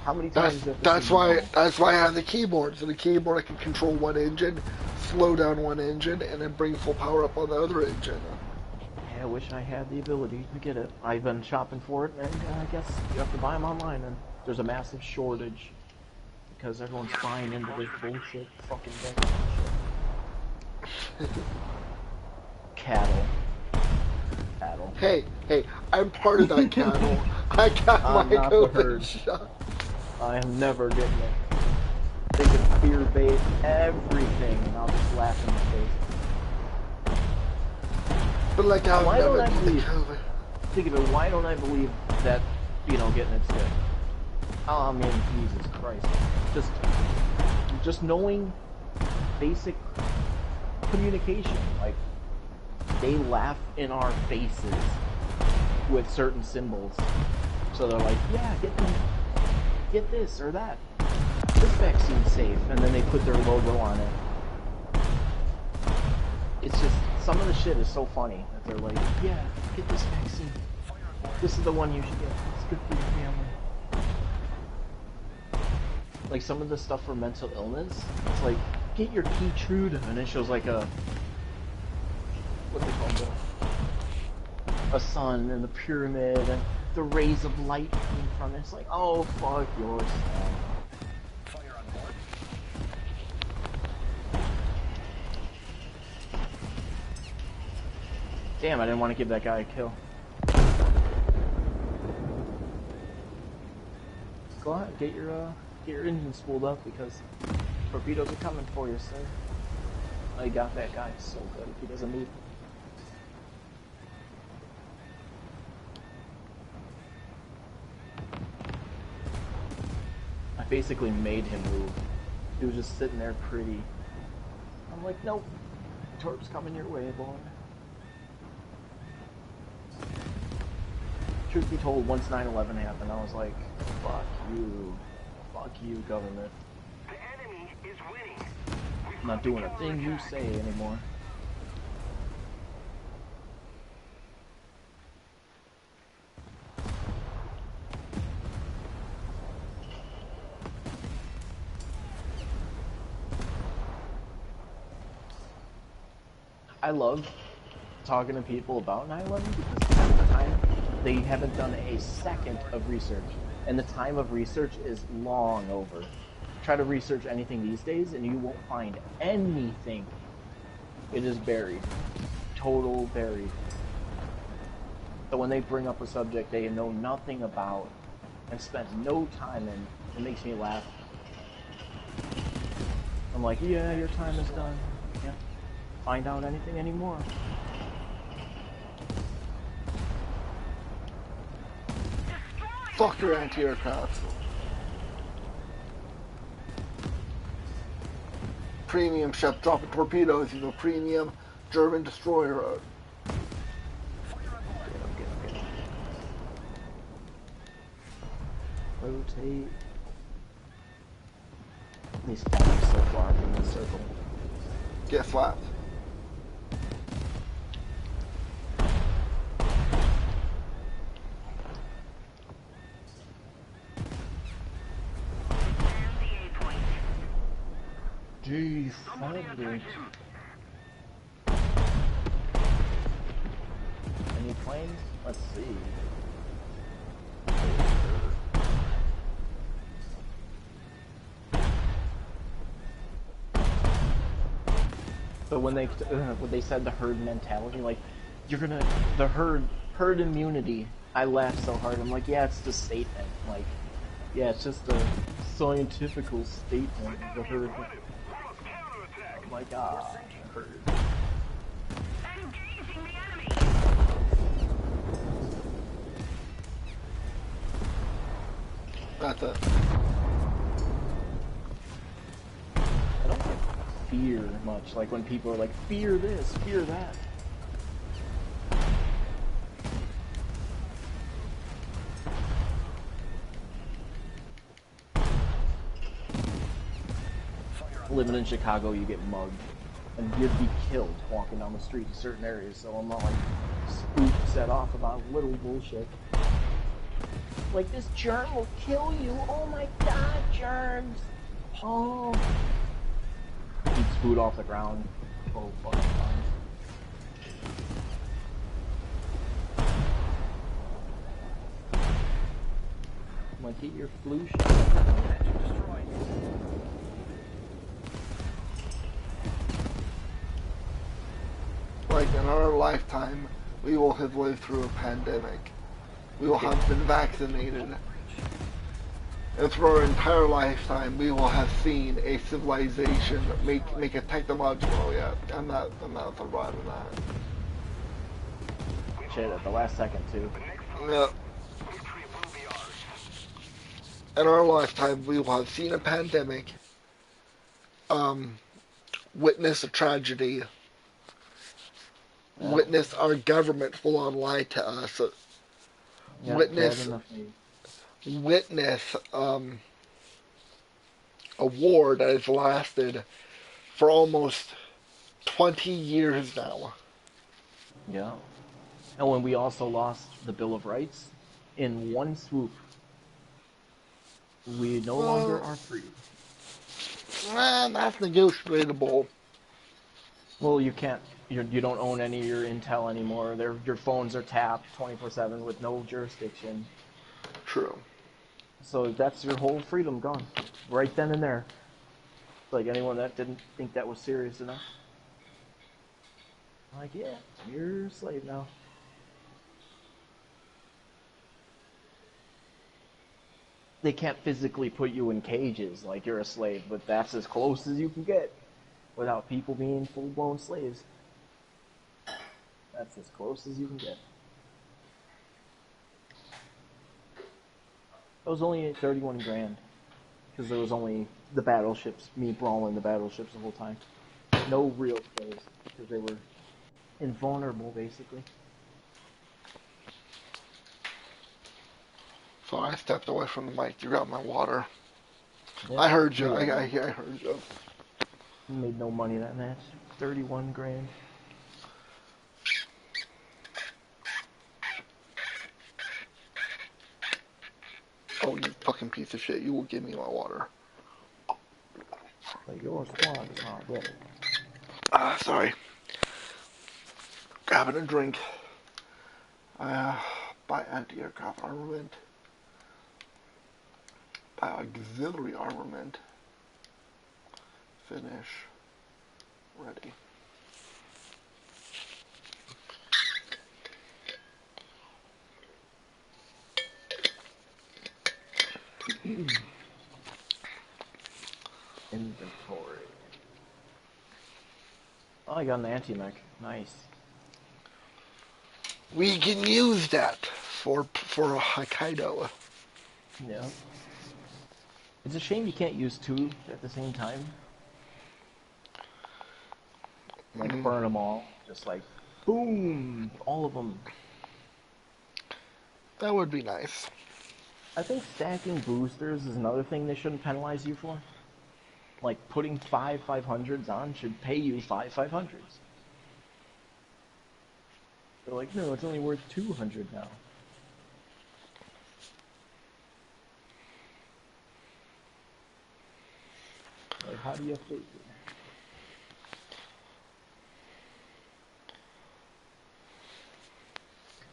S2: How many times?
S1: That's why I have the keyboard. So the keyboard I can control one engine, slow down one engine, and then bring full power up on the other engine.
S2: Yeah, I wish I had the ability to get it. I've been shopping for it, and I guess you have to buy them online, and there's a massive shortage because everyone's buying into this bullshit fucking thing. Cattle.
S1: Hey, I'm part of that cattle. I got
S2: I'm
S1: my
S2: not the
S1: COVID
S2: herd.
S1: shot.
S2: I am never getting it. They can fear bait everything, and I'll just laugh in the face.
S1: But like I've
S2: Why don't
S1: never
S2: I
S1: got the
S2: believe?
S1: COVID.
S2: Think of it. Why don't I believe that getting it's good? Oh man, Jesus Christ! Just knowing basic communication, like they laugh in our faces with certain symbols. So they're like, yeah, get this or that. This vaccine's safe, and then they put their logo on it. It's just, some of the shit is so funny that they're like, yeah, get this vaccine. This is the one you should get. It's good for your family. Like some of the stuff for mental illness, it's like, get your Keytruda, and it shows like a, what they call a sun and the pyramid and the rays of light coming from it. It's like, oh fuck yourself.
S3: Fire on board.
S2: Damn, I didn't want to give that guy a kill. Go ahead, get your engine spooled up because torpedoes are coming for you, sir. I got that guy so good if he doesn't move. I basically made him move. He was just sitting there pretty. I'm like, nope, torp's coming your way, boy. Truth be told, once 9/11 happened, I was like, fuck you, government.
S3: The enemy is winning.
S2: I'm not doing a thing you say anymore. I love talking to people about 9/11 because half the time they haven't done a second of research. And the time of research is long over. Try to research anything these days, and you won't find anything. It is buried. Total buried. So when they bring up a subject they know nothing about and spent no time in, it makes me laugh. I'm like, yeah, your time is done. Yeah. Find out anything anymore.
S1: Fuck your anti-aircraft. Premium ship dropping torpedoes in the premium German destroyer.
S2: Get him. Rotate. These flags so far from the circle.
S1: Get flapped.
S2: Gee, finally. Any planes? Let's see. So when they said the herd mentality, like the herd immunity, I laughed so hard. I'm like, yeah, it's just a statement. Like, yeah, it's just a scientifical statement of the herd. I'm like, herd.
S4: Engaging the enemy.
S1: That's it.
S2: I don't get fear much. Like when people are like, fear this, fear that. Living in Chicago, you get mugged, and you'd be killed walking down the street in certain areas. So I'm not like spooked, set off about little bullshit. Like, this germ will kill you. Oh my god, germs. Oh. Eats food off the ground. Oh, fucking fine. I'm like, get your flu shot.
S3: Engine destroyed.
S1: Like in our lifetime, we will have lived through a pandemic. We will have been vaccinated. And through our entire lifetime, we will have seen a civilization make a technological. Yeah, I'm not surviving that.
S2: Shit, at the last second, too.
S1: Yeah. In our lifetime, we will have seen a pandemic, witness a tragedy,
S2: Yeah.
S1: witness our government full on lie to us,
S2: Yeah,
S1: witness
S2: dead enough.
S1: witness a war that has lasted for almost 20 years now.
S2: Yeah. And when we also lost the Bill of Rights in one swoop, we no longer are free.
S1: That's negotiable.
S2: Well, you can't. You don't own any of your intel anymore. Your phones are tapped 24/7 with no jurisdiction.
S1: True.
S2: So that's your whole freedom gone, right then and there. Like anyone that didn't think that was serious enough. Like, yeah, you're a slave now. They can't physically put you in cages like you're a slave, but that's as close as you can get without people being full-blown slaves. That's as close as you can get. It was only 31 grand because there was only the battleships, me brawling the battleships the whole time. No real slaves because they were invulnerable, basically.
S1: So I stepped away from the mic. You got my water.
S2: Yeah,
S1: I heard you.
S2: yeah.
S1: I heard you.
S2: Made no money that match. 31 grand.
S1: Oh, you fucking piece of shit. You will give me my water.
S2: Like, your squad is not ready.
S1: Sorry. Grabbing a drink. Buy anti-aircraft armament. Auxiliary armament. Finish. Ready.
S2: Inventory. Oh, I got an anti-mech. Nice.
S1: We can use that for Hokkaido.
S2: Yeah. It's a shame you can't use two at the same time. Like, burn them all. Just like, boom! All of them.
S1: That would be nice.
S2: I think stacking boosters is another thing they shouldn't penalize you for. Like, putting 500s on should pay you 500s. They're like, no, it's only worth 200 now. Like, how do you figure?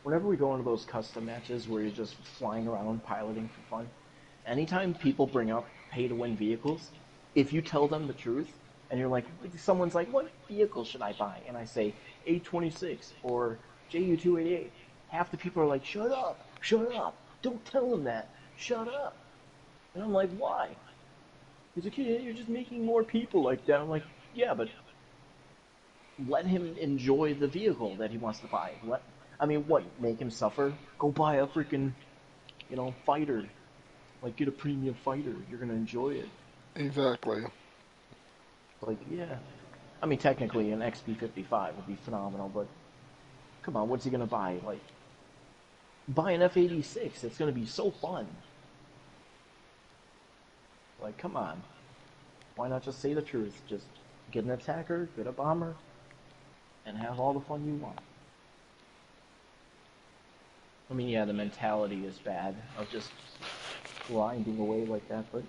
S2: Whenever we go into those custom matches where you're just flying around piloting for fun, anytime people bring up pay-to-win vehicles, if you tell them the truth, and you're like, someone's like, what vehicle should I buy? And I say, A26 or JU288. Half the people are like, shut up, don't tell them that, shut up. And I'm like, why? He's like, yeah, you're just making more people like that. I'm like, yeah, but let him enjoy the vehicle that he wants to buy. I mean, what? Make him suffer? Go buy a freaking, fighter. Like, get a premium fighter. You're gonna enjoy it.
S1: Exactly.
S2: Like, yeah. I mean, technically, an XP55 would be phenomenal, but come on, what's he gonna buy? Like, buy an F-86. It's gonna be so fun. Like, come on. Why not just say the truth? Just get an attacker, get a bomber, and have all the fun you want. I mean, yeah, the mentality is bad of just grinding away like that, but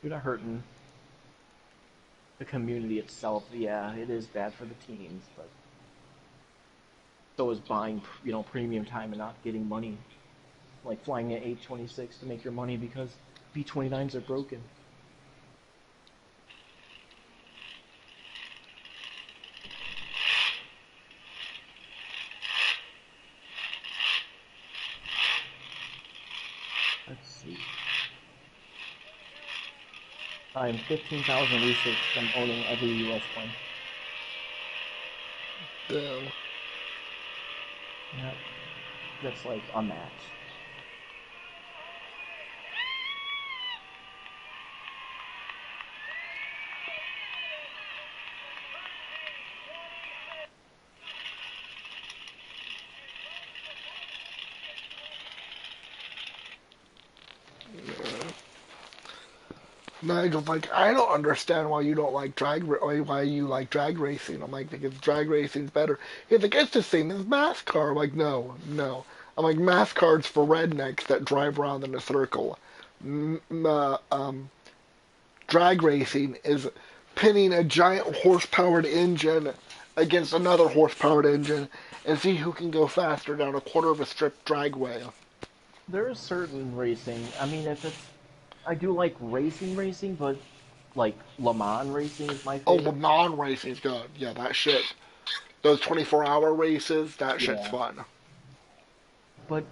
S2: you're not hurting the community itself. Yeah, it is bad for the teams, but so is buying, premium time and not getting money. Like flying at 826 to make your money because B-29s are broken. Let's see. I'm 15,000 research from owning every US plane.
S1: Damn.
S2: Yeah, that's like a match.
S1: Nigel's like, I don't understand why you don't like why you like drag racing. I'm like, because drag racing's better. He's like, it's the same as NASCAR. I'm like, no, no. I'm like, NASCAR's for rednecks that drive around in a circle. Drag racing is pinning a giant horse-powered engine against another horse-powered engine and see who can go faster down a quarter of a strip dragway.
S2: There is certain racing. I mean, if it's, I do like racing, but like Le Mans racing is my
S1: Oh,
S2: favorite.
S1: Le Mans racing's good. Yeah, that shit. Those 24-hour races, that shit's
S2: Yeah,
S1: fun.
S2: but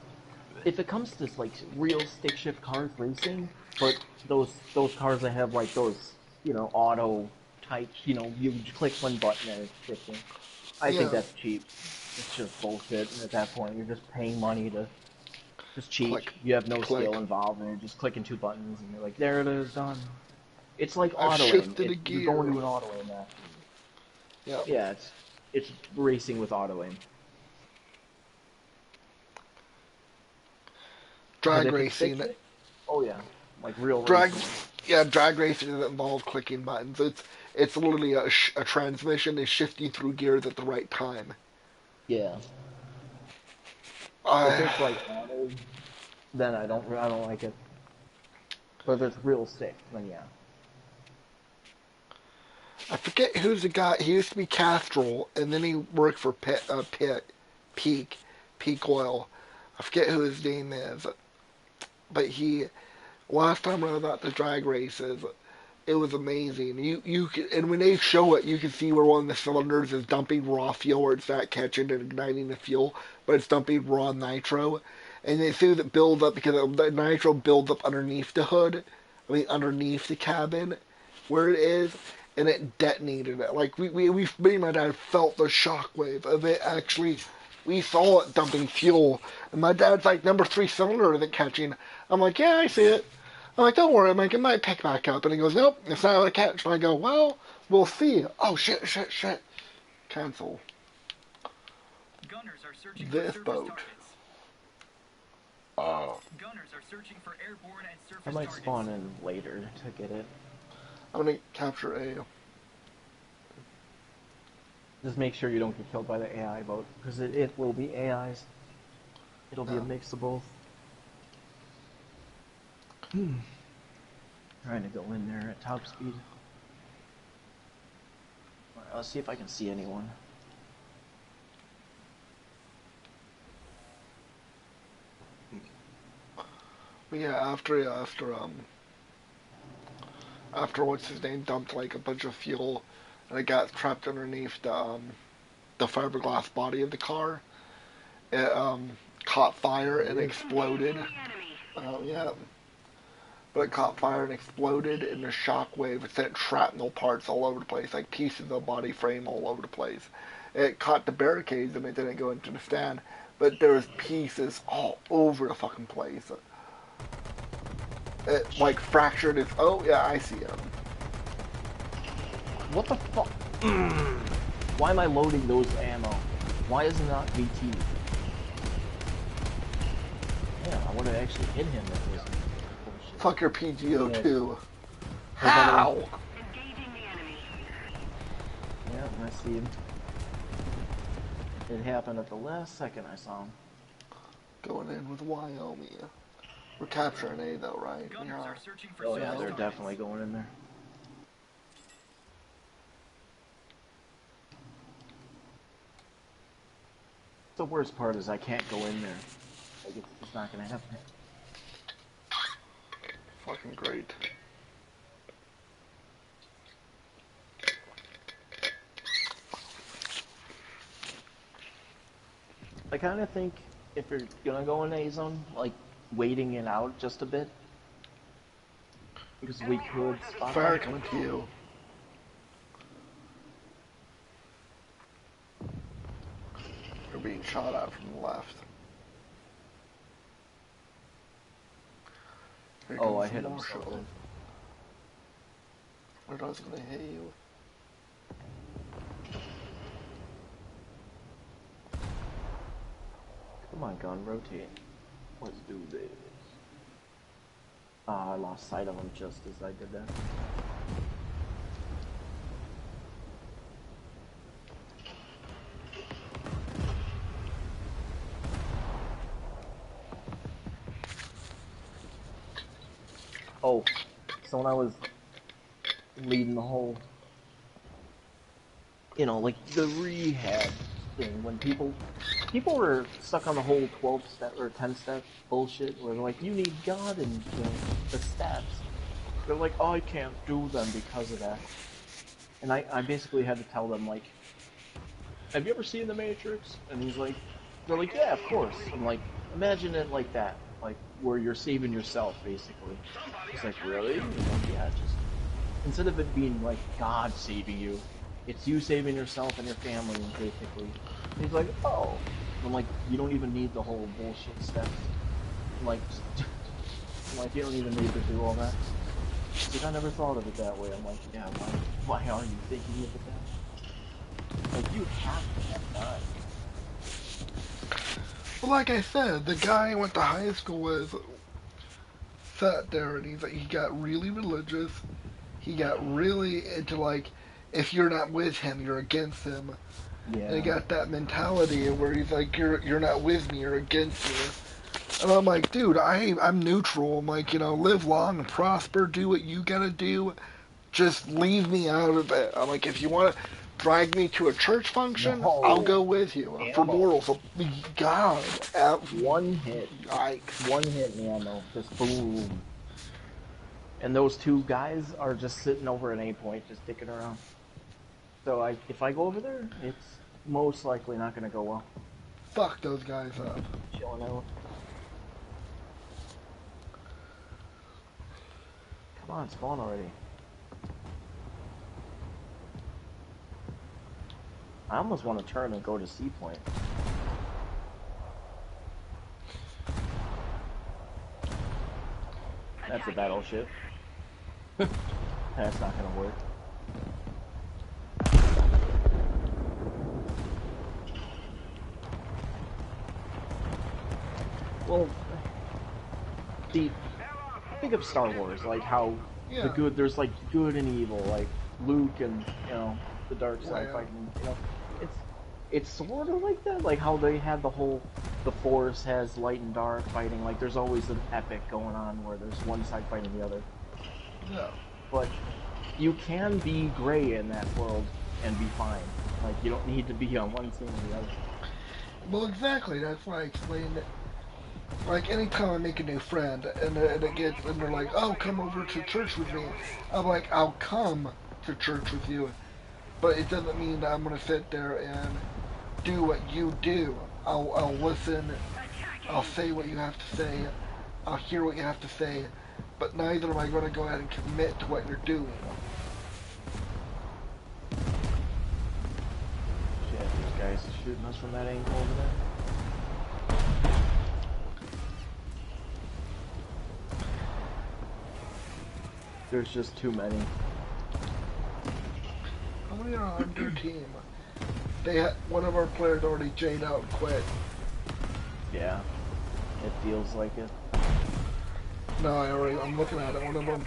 S2: if it comes to like real stick shift cars racing, but those cars that have like those auto type, you click one button and it's shifting. I think
S1: Yeah.
S2: that's cheap. It's just bullshit. And at that point, you're just paying money to just cheat.
S1: Click.
S2: You have no
S1: Click.
S2: skill involved, and you're just clicking two buttons, and you're like, there it is, done. It's like
S1: I've
S2: auto aim.
S1: shifted a
S2: You're going
S1: gear.
S2: to an auto aim match.
S1: Yeah.
S2: Yeah, it's racing with auto aim. But
S1: Drag
S2: if it's stick
S1: racing.
S2: shift, oh yeah, like real
S1: Drag.
S2: racing.
S1: Yeah, drag racing doesn't involve clicking buttons. It's literally a transmission is shifting through gears at the right time.
S2: Yeah. If
S1: I
S2: it's like auto, then I don't like it. But if it's real stick, then yeah.
S1: I forget who's the guy. He used to be Castrol, and then he worked for Peak Oil. I forget who his name is, but he Last time I was at the drag races, it was amazing. And when they show it, you can see where one of the cylinders is dumping raw fuel, or it's not catching and igniting the fuel, but it's dumping raw nitro. And as soon as it builds up, because the nitro builds up underneath the hood, I mean underneath the cabin, where it is, and it detonated it. Like me and my dad felt the shockwave of it actually. We saw it dumping fuel, and my dad's like, number 3 cylinder isn't catching. I'm like, yeah, I see it. I'm like, don't worry, I'm like, it might pick back up. And he goes, nope, it's not going to catch. And I go, well, we'll see. Oh, shit. Cancel.
S3: Gunners are searching
S1: This
S3: for surface
S1: boat.
S3: targets. Gunners are searching for airborne and surface
S2: I might
S3: targets.
S2: spawn in later to get it.
S1: I'm going to capture A.
S2: Just make sure you don't get killed by the AI boat, because it will be AIs. It'll be a mix of both. Trying to go in there at top speed. Alright, let's see if I can see anyone.
S1: But yeah, after what's his name dumped like a bunch of fuel, and it got trapped underneath the fiberglass body of the car, it caught fire and exploded. Yeah. But it caught fire and exploded, and the shockwave sent shrapnel parts all over the place, like pieces of the body frame all over the place. It caught the barricades and it didn't go into the stand, but there was pieces all over the fucking place. It like fractured its. Oh yeah, I see him.
S2: What the fuck? Why am I loading those ammo? Why is it not VT? Yeah, I would have actually hit him if it was bullshit.
S1: Fuck your PGO2.
S2: Yeah.
S1: How?
S3: Engaging the enemy.
S2: Yeah, I see him. It happened at the last second I saw him.
S1: Going in with Wyoming. We're capturing A though, right?
S3: Gunners
S1: Yeah.
S3: are searching for
S2: Oh yeah,
S3: surface
S2: they're
S3: targets.
S2: definitely going in there. The worst part is I can't go in there. Like, it's not gonna happen.
S1: Fucking great.
S2: I kind of think if you're gonna go in A zone, like waiting it out just a bit, because we could spot
S1: Fire
S2: them.
S1: coming to you. You're being shot at from the left. Here
S2: Oh,
S1: comes
S2: I hit him.
S1: Marshall. We're not gonna hit you.
S2: Come on, gun, rotate. Let's do this. Ah, I lost sight of him just as I did that. Oh, so when I was leading the whole, you know, like the rehab thing, when people were stuck on the whole 12-step or 10-step bullshit, where they're like, you need God and the steps. They're like, oh, I can't do them because of that. And I basically had to tell them, like, have you ever seen The Matrix? And they're like, yeah, of course. I'm like, imagine it like that, like where you're saving yourself, basically. It's like, really? I'm like, yeah, just instead of it being like God saving you, it's you saving yourself and your family, basically. And he's like, oh. I'm like, you don't even need the whole bullshit steps. I'm like, you don't even need to do all that. Because I never thought of it that way. I'm like, yeah, why are you thinking of it that way? Like, you have to have time.
S1: Well, like I said, the guy I went to high school with sat there and he got really religious. He got really into like, if you're not with him, you're against him.
S2: Yeah.
S1: And he got that mentality where he's like, you're not with me, you're against me. And I'm like, dude, I'm neutral. I'm like, live long and prosper, do what you gotta do. Just leave me out of it. I'm like, if you want to drag me to a church function,
S2: No.
S1: I'll go with you.
S2: Ammo.
S1: For morals, God.
S2: One hit.
S1: Yikes.
S2: One hit, ammo. Just boom. And those two guys are just sitting over at A point, just dicking around. So if I go over there, it's most likely not going to go well.
S1: Fuck those guys up.
S2: Chilling out. Come on, spawn already. I almost want to turn and go to C point. That's a battleship. That's not going to work. Well, see, think of Star Wars, like how the good, there's like good and evil, like Luke and, you know, the dark side fighting, you know. It's sort of like that, like how they had the Force has light and dark fighting, like there's always an epic going on where there's one side fighting the other.
S1: Yeah.
S2: But you can be gray in that world and be fine. Like, you don't need to be on one team or the other.
S1: Well, exactly, that's why I explained it. Like, anytime I make a new friend, and they're like, oh, come over to church with me, I'm like, I'll come to church with you, but it doesn't mean that I'm going to sit there and do what you do. I'll listen, I'll say what you have to say, I'll hear what you have to say, but neither am I going to go ahead and commit to what you're doing.
S2: Shit, these guys are shooting us from that angle over there. There's just too many.
S1: How many are on their team? One of our players already J'd out and quit.
S2: Yeah, it feels like it.
S1: No, I'm looking at it. One of them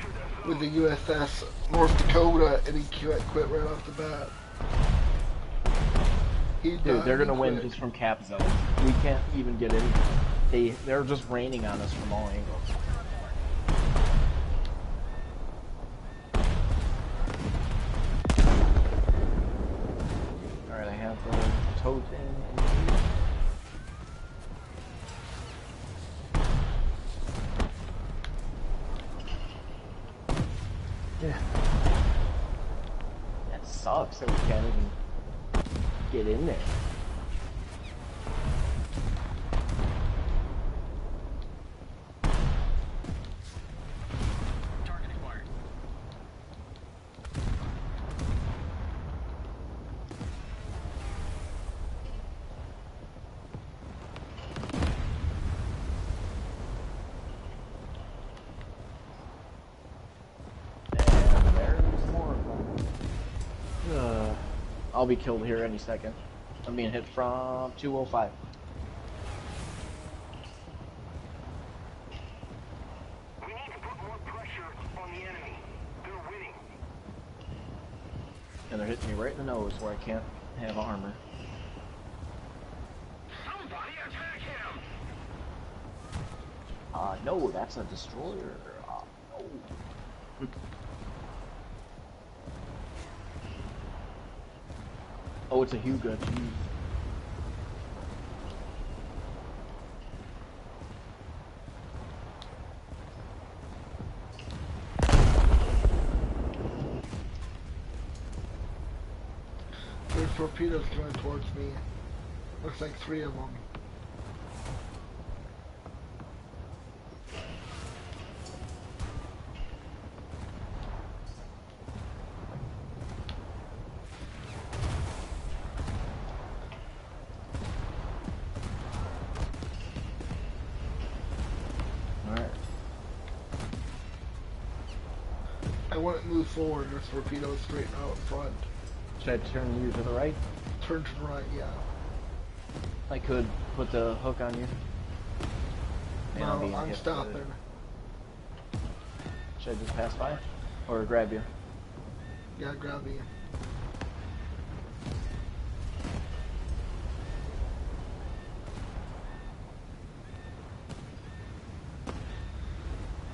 S1: with the USS North Dakota, and he quit right off the bat.
S2: Dude, they're gonna win just from cap zones. We can't even get in. They're just raining on us from all angles. Alright, I have the toad in. Yeah. That sucks that we can't even get in there.
S3: Target acquired.
S2: And there's more of them. I'll be killed here any second. I'm being hit from 205.
S4: We need to put more pressure on the enemy. They're winning.
S2: And they're hitting me right in the nose where I can't have armor.
S4: Somebody attack him!
S2: No, that's a destroyer. No. Oh, it's a Hugo. Jeez.
S1: There's torpedoes coming towards me. Looks like 3 of them. I wouldn't move forward, there's torpedoes straight out in front.
S2: Should I turn you to the right?
S1: Turn to the right, yeah.
S2: I could put the hook on you. And I'll be
S1: No, I'm
S2: hit
S1: stopping.
S2: with it. Should I just pass by? Or grab you?
S1: Yeah, grab me.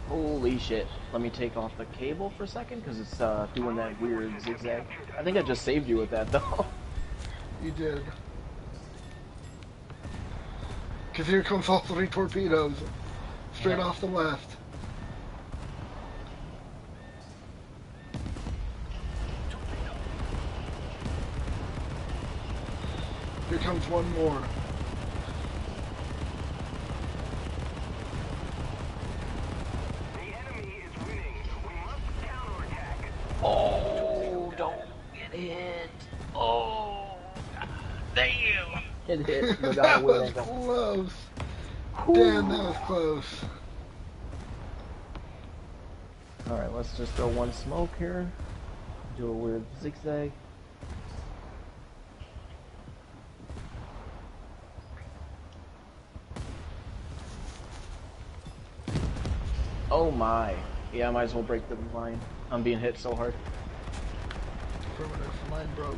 S2: Holy shit. Let me take off the cable for a second, because it's doing that weird zigzag. I think I just saved you with that, though.
S1: You did. Because here comes all 3 torpedoes. Straight off the left. comes one more.
S4: The enemy is winning. We must counterattack.
S2: Oh, don't get hit. Oh, damn. It hit the guy
S1: That
S2: with
S1: was
S2: ankle.
S1: close. Damn, that was close.
S2: Alright, let's just throw one smoke here. Do a weird zigzag. Oh my. Yeah, I might as well break the line. I'm being hit so hard.
S1: Affirmative. Line broke.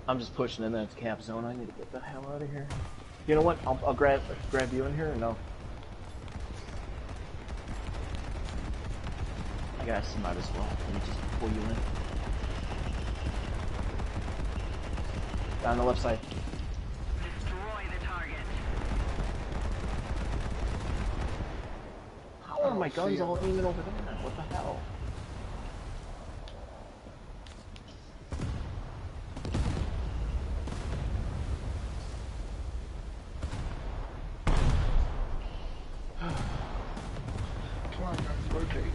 S2: I'm just pushing in that cap zone. I need to get the hell out of here. You know what? I'll grab you in here or no? I guess I might as well. Let me just pull you in. Down the left side.
S4: Destroy the target.
S2: How are my guns all aiming over there? What the hell?
S1: Come on, guys, rotate.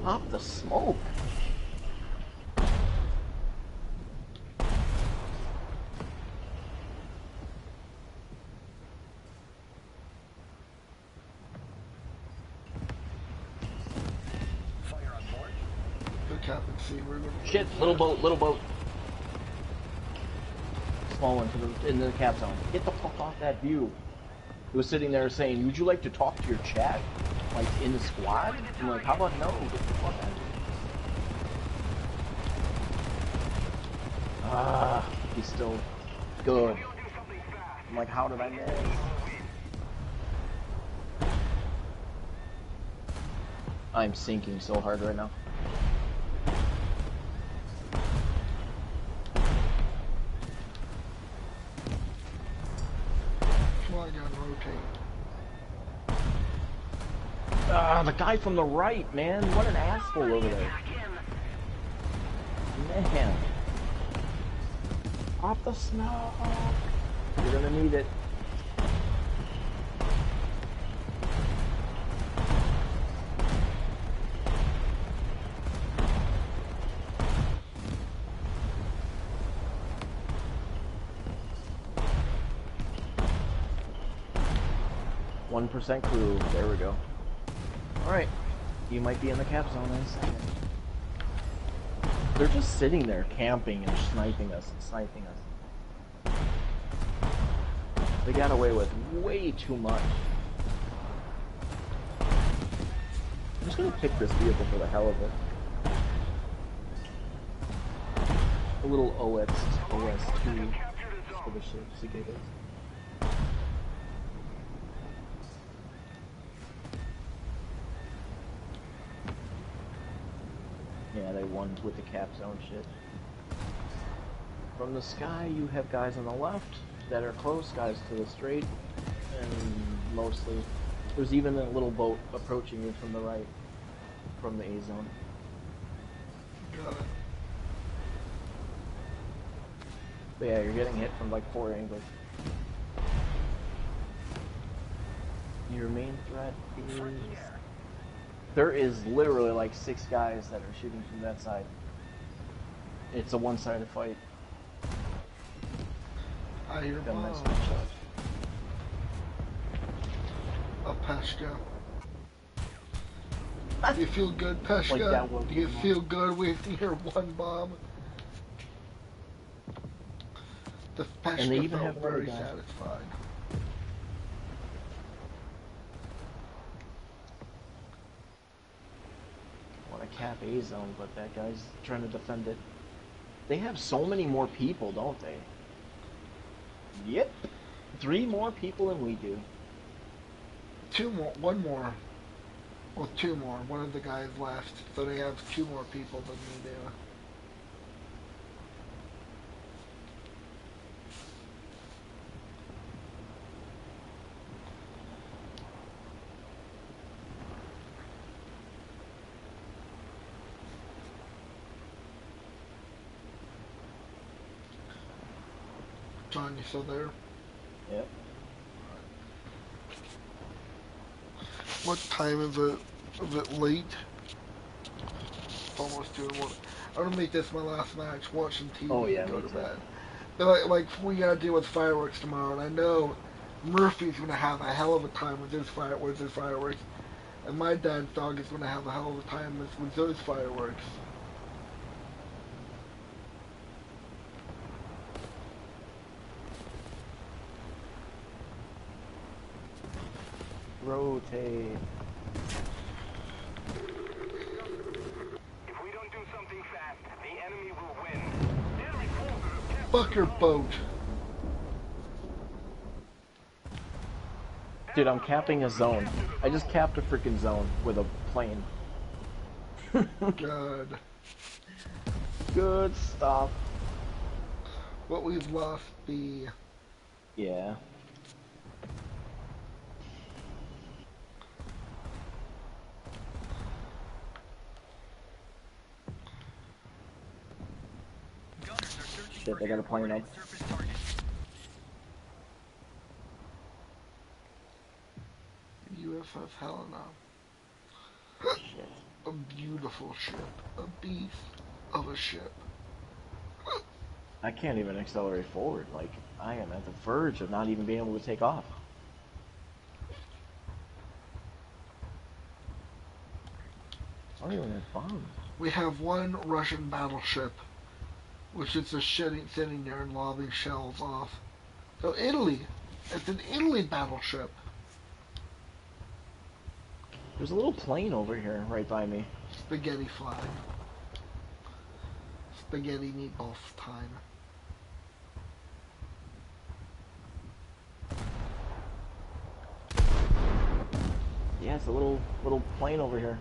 S2: Pop the smoke.
S3: Fire on board.
S1: Good Captain C. We're going to
S2: Shit, little boat, little boat. Small one in the cap zone. Get the fuck off that view. He was sitting there saying, would you like to talk to your chat? Like, in the squad? I'm like, how about no? Get the fuck out of here. Ah, he's still good. I'm like, how did I miss? I'm sinking so hard right now.
S1: Come on, guys, rotate.
S2: Ah, the guy from the right, man. What an asshole over there. Man. Pop the smoke. You're gonna need it. %1% crew. There we go. Alright. You might be in the cap zone in a second. They're just sitting there camping and sniping us and sniping us. They got away with way too much. I'm just gonna pick this vehicle for the hell of it. A little OS2 for the cicadas. Yeah, they won with the cap zone shit. From the sky, you have guys on the left that are close, guys to the straight, and mostly there's even a little boat approaching you from the right, from the A zone.
S1: Got it.
S2: But yeah, you're getting hit from like 4 angles. Your main threat is... There is literally like 6 guys that are shooting from that side. It's a one-sided fight.
S1: I hear
S2: Got a nice
S1: bombs.
S2: shot.
S1: A Peshka. Do you feel good, Peshka?
S2: Like that one.
S1: Do you feel good with your one bomb? The
S2: And they
S1: Peshka
S2: even
S1: felt
S2: have another
S1: very
S2: guy.
S1: satisfied.
S2: Want a cap A zone, but that guy's trying to defend it. They have so many more people, don't they? Yep. 3 more people than we do.
S1: 2 more, 1 more. Well, 2 more. One of the guys left, so they have 2 more people than we do. John, you still there?
S2: Yep.
S1: What time is it? Is it late? It's almost 2 in the morning. I'm gonna make this my last match, watching TV
S2: Oh yeah,
S1: and go
S2: me
S1: to
S2: too.
S1: bed. But like we gotta deal with fireworks tomorrow, and I know Murphy's gonna have a hell of a time with his fireworks, and my dad's dog is gonna have a hell of a time with those fireworks.
S2: Rotate.
S4: If we don't do something fast, the enemy will win. Enemy forces have captured
S1: Fuck your boat.
S2: Dude, I'm capping a zone. I just capped a freaking zone with a plane.
S1: God.
S2: Good stuff.
S1: What we've lost the...
S2: Yeah.
S3: Gunners are searching
S2: Shit,
S3: for
S2: they got a plane
S3: airborne
S2: up.
S3: and surface targets.
S1: USS Helena.
S2: Shit.
S1: A beautiful ship. A beast of a ship.
S2: I can't even accelerate forward. Like, I am at the verge of not even being able to take off. I don't even have bombs.
S1: We have one Russian battleship, which is just sitting there and lobbing shells off. So Italy. It's an Italy battleship.
S2: There's a little plane over here right by me.
S1: Spaghetti flag. Spaghetti meatballs time.
S2: Yeah, it's a little plane over here.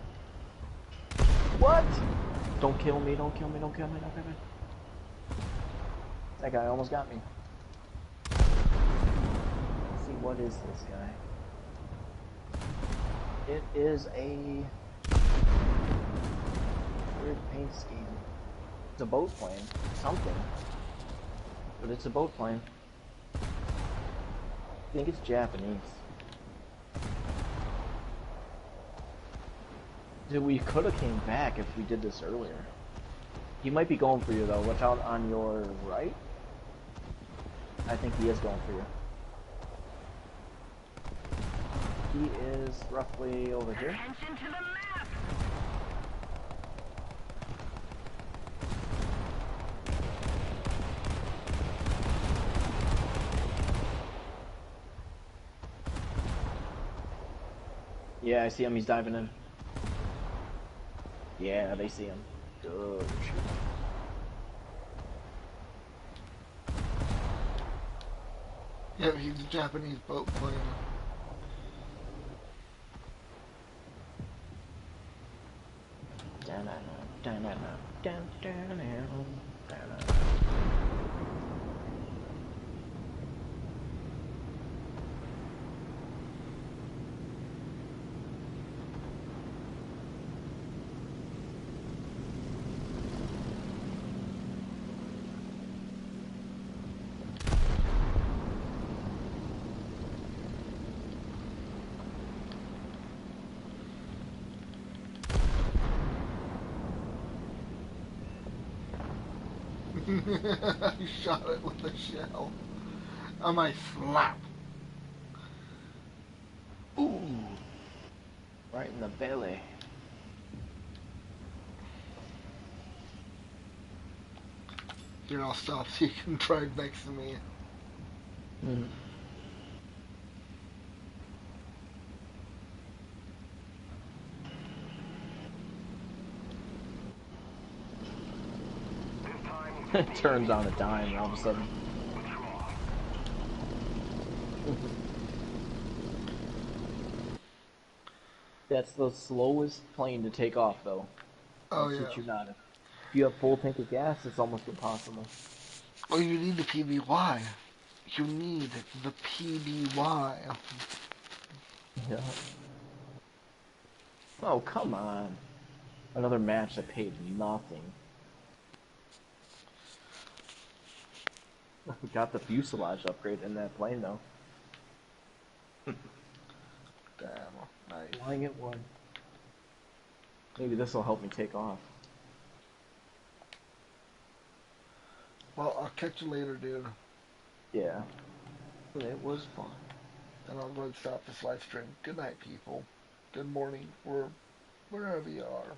S2: What? Don't kill me, don't kill me, don't kill me, don't kill me. That guy almost got me. Let's see, what is this guy? It is a weird paint scheme. It's a boat plane. Something. But it's a boat plane. I think it's Japanese. Dude, we could have came back if we did this earlier. He might be going for you though. Watch out on your right. I think he is going for you. He is roughly over here.
S4: attention to the map!
S2: Yeah, I see him. He's diving in. Yeah, they see him. Good shit.
S1: Yeah, he's a Japanese boat plane. He shot it with a shell. On my slap.
S2: Ooh, right in the belly.
S1: Here, I'll stop so you can drive next to me.
S2: Mm. It turns on a dime and all of a sudden. That's the slowest plane to take off, though.
S1: Oh,
S2: Shit
S1: yeah.
S2: you not. If you have full tank of gas, it's almost impossible.
S1: Oh, you need the PBY. You need the PBY.
S2: Yeah. Oh, come on. Another match that paid nothing. We got the fuselage upgrade in that plane though.
S1: Damn, nice.
S2: Flying at one. Maybe this will help me take off.
S1: Well, I'll catch you later, dude.
S2: Yeah. It was fun.
S1: And I'll go and stop this live stream. Good night, people. Good morning, or wherever you are.